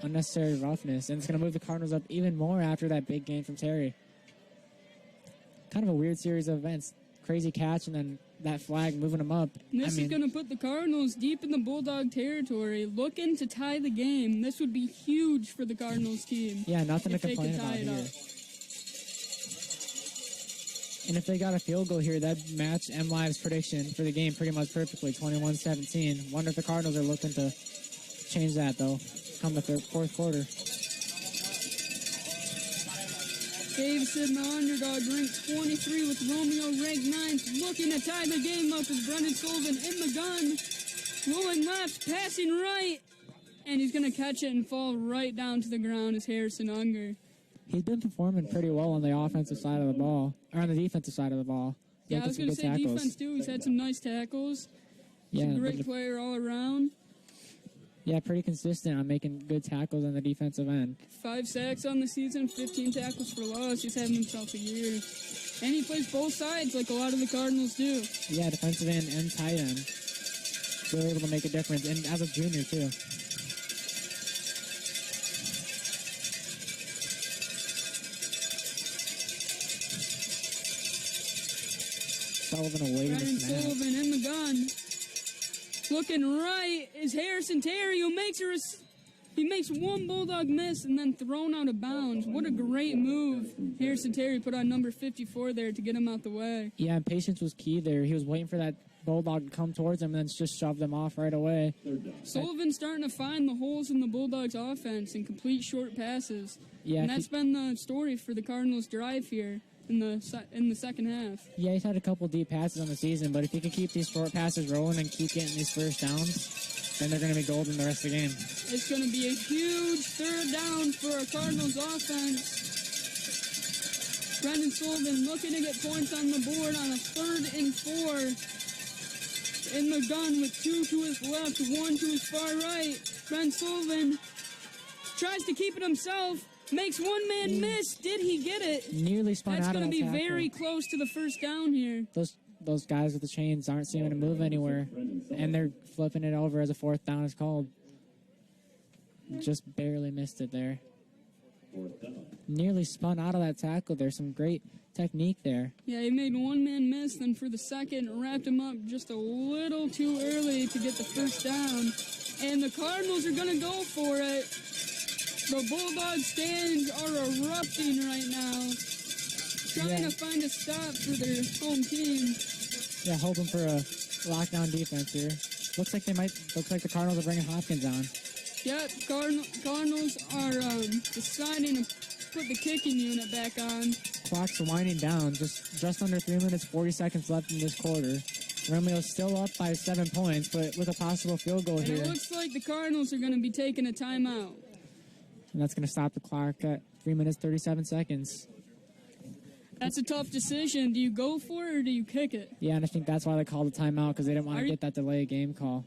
Speaker 3: Unnecessary roughness, and it's going to move the Cardinals up even more after that big gain from Terry. Kind of a weird series of events. Crazy catch, and then that flag moving them up.
Speaker 2: And this is going to put the Cardinals deep in the Bulldog territory, looking to tie the game. This would be huge for the Cardinals team.
Speaker 3: Yeah, nothing to
Speaker 2: if they
Speaker 3: complain
Speaker 2: could tie
Speaker 3: about
Speaker 2: it
Speaker 3: here.
Speaker 2: up.
Speaker 3: And if they got a field goal here, that'd match MLive's prediction for the game pretty much perfectly, 21-17. Wonder if the Cardinals are looking to change that, though, come the 4th quarter.
Speaker 2: Davison, the underdog, ranked 23 with Romeo ranked 9th, looking to tie the game up as Brendan Sullivan in the gun, rolling left, passing right, and he's going to catch it and fall right down to the ground as Harrison Unger.
Speaker 3: He's been performing pretty well on the offensive side of the ball, or on the defensive side of the ball.
Speaker 2: Yeah, I
Speaker 3: Making
Speaker 2: was
Speaker 3: some
Speaker 2: going to
Speaker 3: good
Speaker 2: say
Speaker 3: tackles.
Speaker 2: defense too. He's had some nice tackles.
Speaker 3: Yeah,
Speaker 2: He's a
Speaker 3: the
Speaker 2: great player all around.
Speaker 3: Yeah, pretty consistent on making good tackles on the defensive end.
Speaker 2: 5 sacks on the season, 15 tackles for loss. He's having himself a year. And he plays both sides like a lot of the Cardinals do.
Speaker 3: Yeah, defensive end and tight end. Really able to make a difference, and as a junior, too. Sullivan away to
Speaker 2: Brendan
Speaker 3: the snap.
Speaker 2: Sullivan in the gun. Looking right is Harrison Terry, who makes he makes one Bulldog miss and then thrown out of bounds. What a great move Harrison Terry put on number 54 there to get him out the way.
Speaker 3: Yeah, and patience was key there. He was waiting for that Bulldog to come towards him and then just shove them off right away.
Speaker 2: Sullivan's starting to find the holes in the Bulldogs' offense and complete short passes.
Speaker 3: Yeah,
Speaker 2: And that's been the story for the Cardinals' drive here in the second half.
Speaker 3: Yeah, he's had a couple deep passes on the season, but if he can keep these short passes rolling and keep getting these first downs, then they're going to be golden the rest of the game.
Speaker 2: It's going to be a huge 3rd down for our Cardinals offense. Brendan Sullivan looking to get points on the board on a 3rd and 4. In the gun with 2 to his left, 1 to his far right. Brendan Sullivan tries to keep it himself. Makes one man miss. Did he get it?
Speaker 3: Nearly spun
Speaker 2: That's
Speaker 3: out of
Speaker 2: going
Speaker 3: that
Speaker 2: to be
Speaker 3: tackle.
Speaker 2: very close to the first down here.
Speaker 3: Those guys with the chains aren't seeming to move anywhere, and they're flipping it over as a 4th down is called. Just barely missed it there. Nearly spun out of that tackle. There's some great technique there.
Speaker 2: Yeah, he made one man miss, then for the second, wrapped him up just a little too early to get the first down. and the Cardinals are going to go for it. The Bulldog stands are erupting right now, trying to find a stop for their home team.
Speaker 3: Yeah, hoping for a lockdown defense here. Looks like the Cardinals are bringing Hopkins on.
Speaker 2: Yep, Cardinals are deciding to put the kicking unit back on.
Speaker 3: Clock's winding down. Just under 3 minutes, 40 seconds left in this quarter. Romeo's still up by 7 points, but with a possible field goal
Speaker 2: And
Speaker 3: here.
Speaker 2: it looks like the Cardinals are going to be taking a timeout.
Speaker 3: And that's going to stop the clock at 3 minutes, 37 seconds.
Speaker 2: That's a tough decision. Do you go for it or do you kick it?
Speaker 3: Yeah, and I think that's why they called the timeout, because they didn't want to get that delay game call.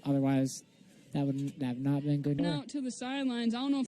Speaker 3: Otherwise, that would have not been good.
Speaker 2: Out to the sidelines. I don't know if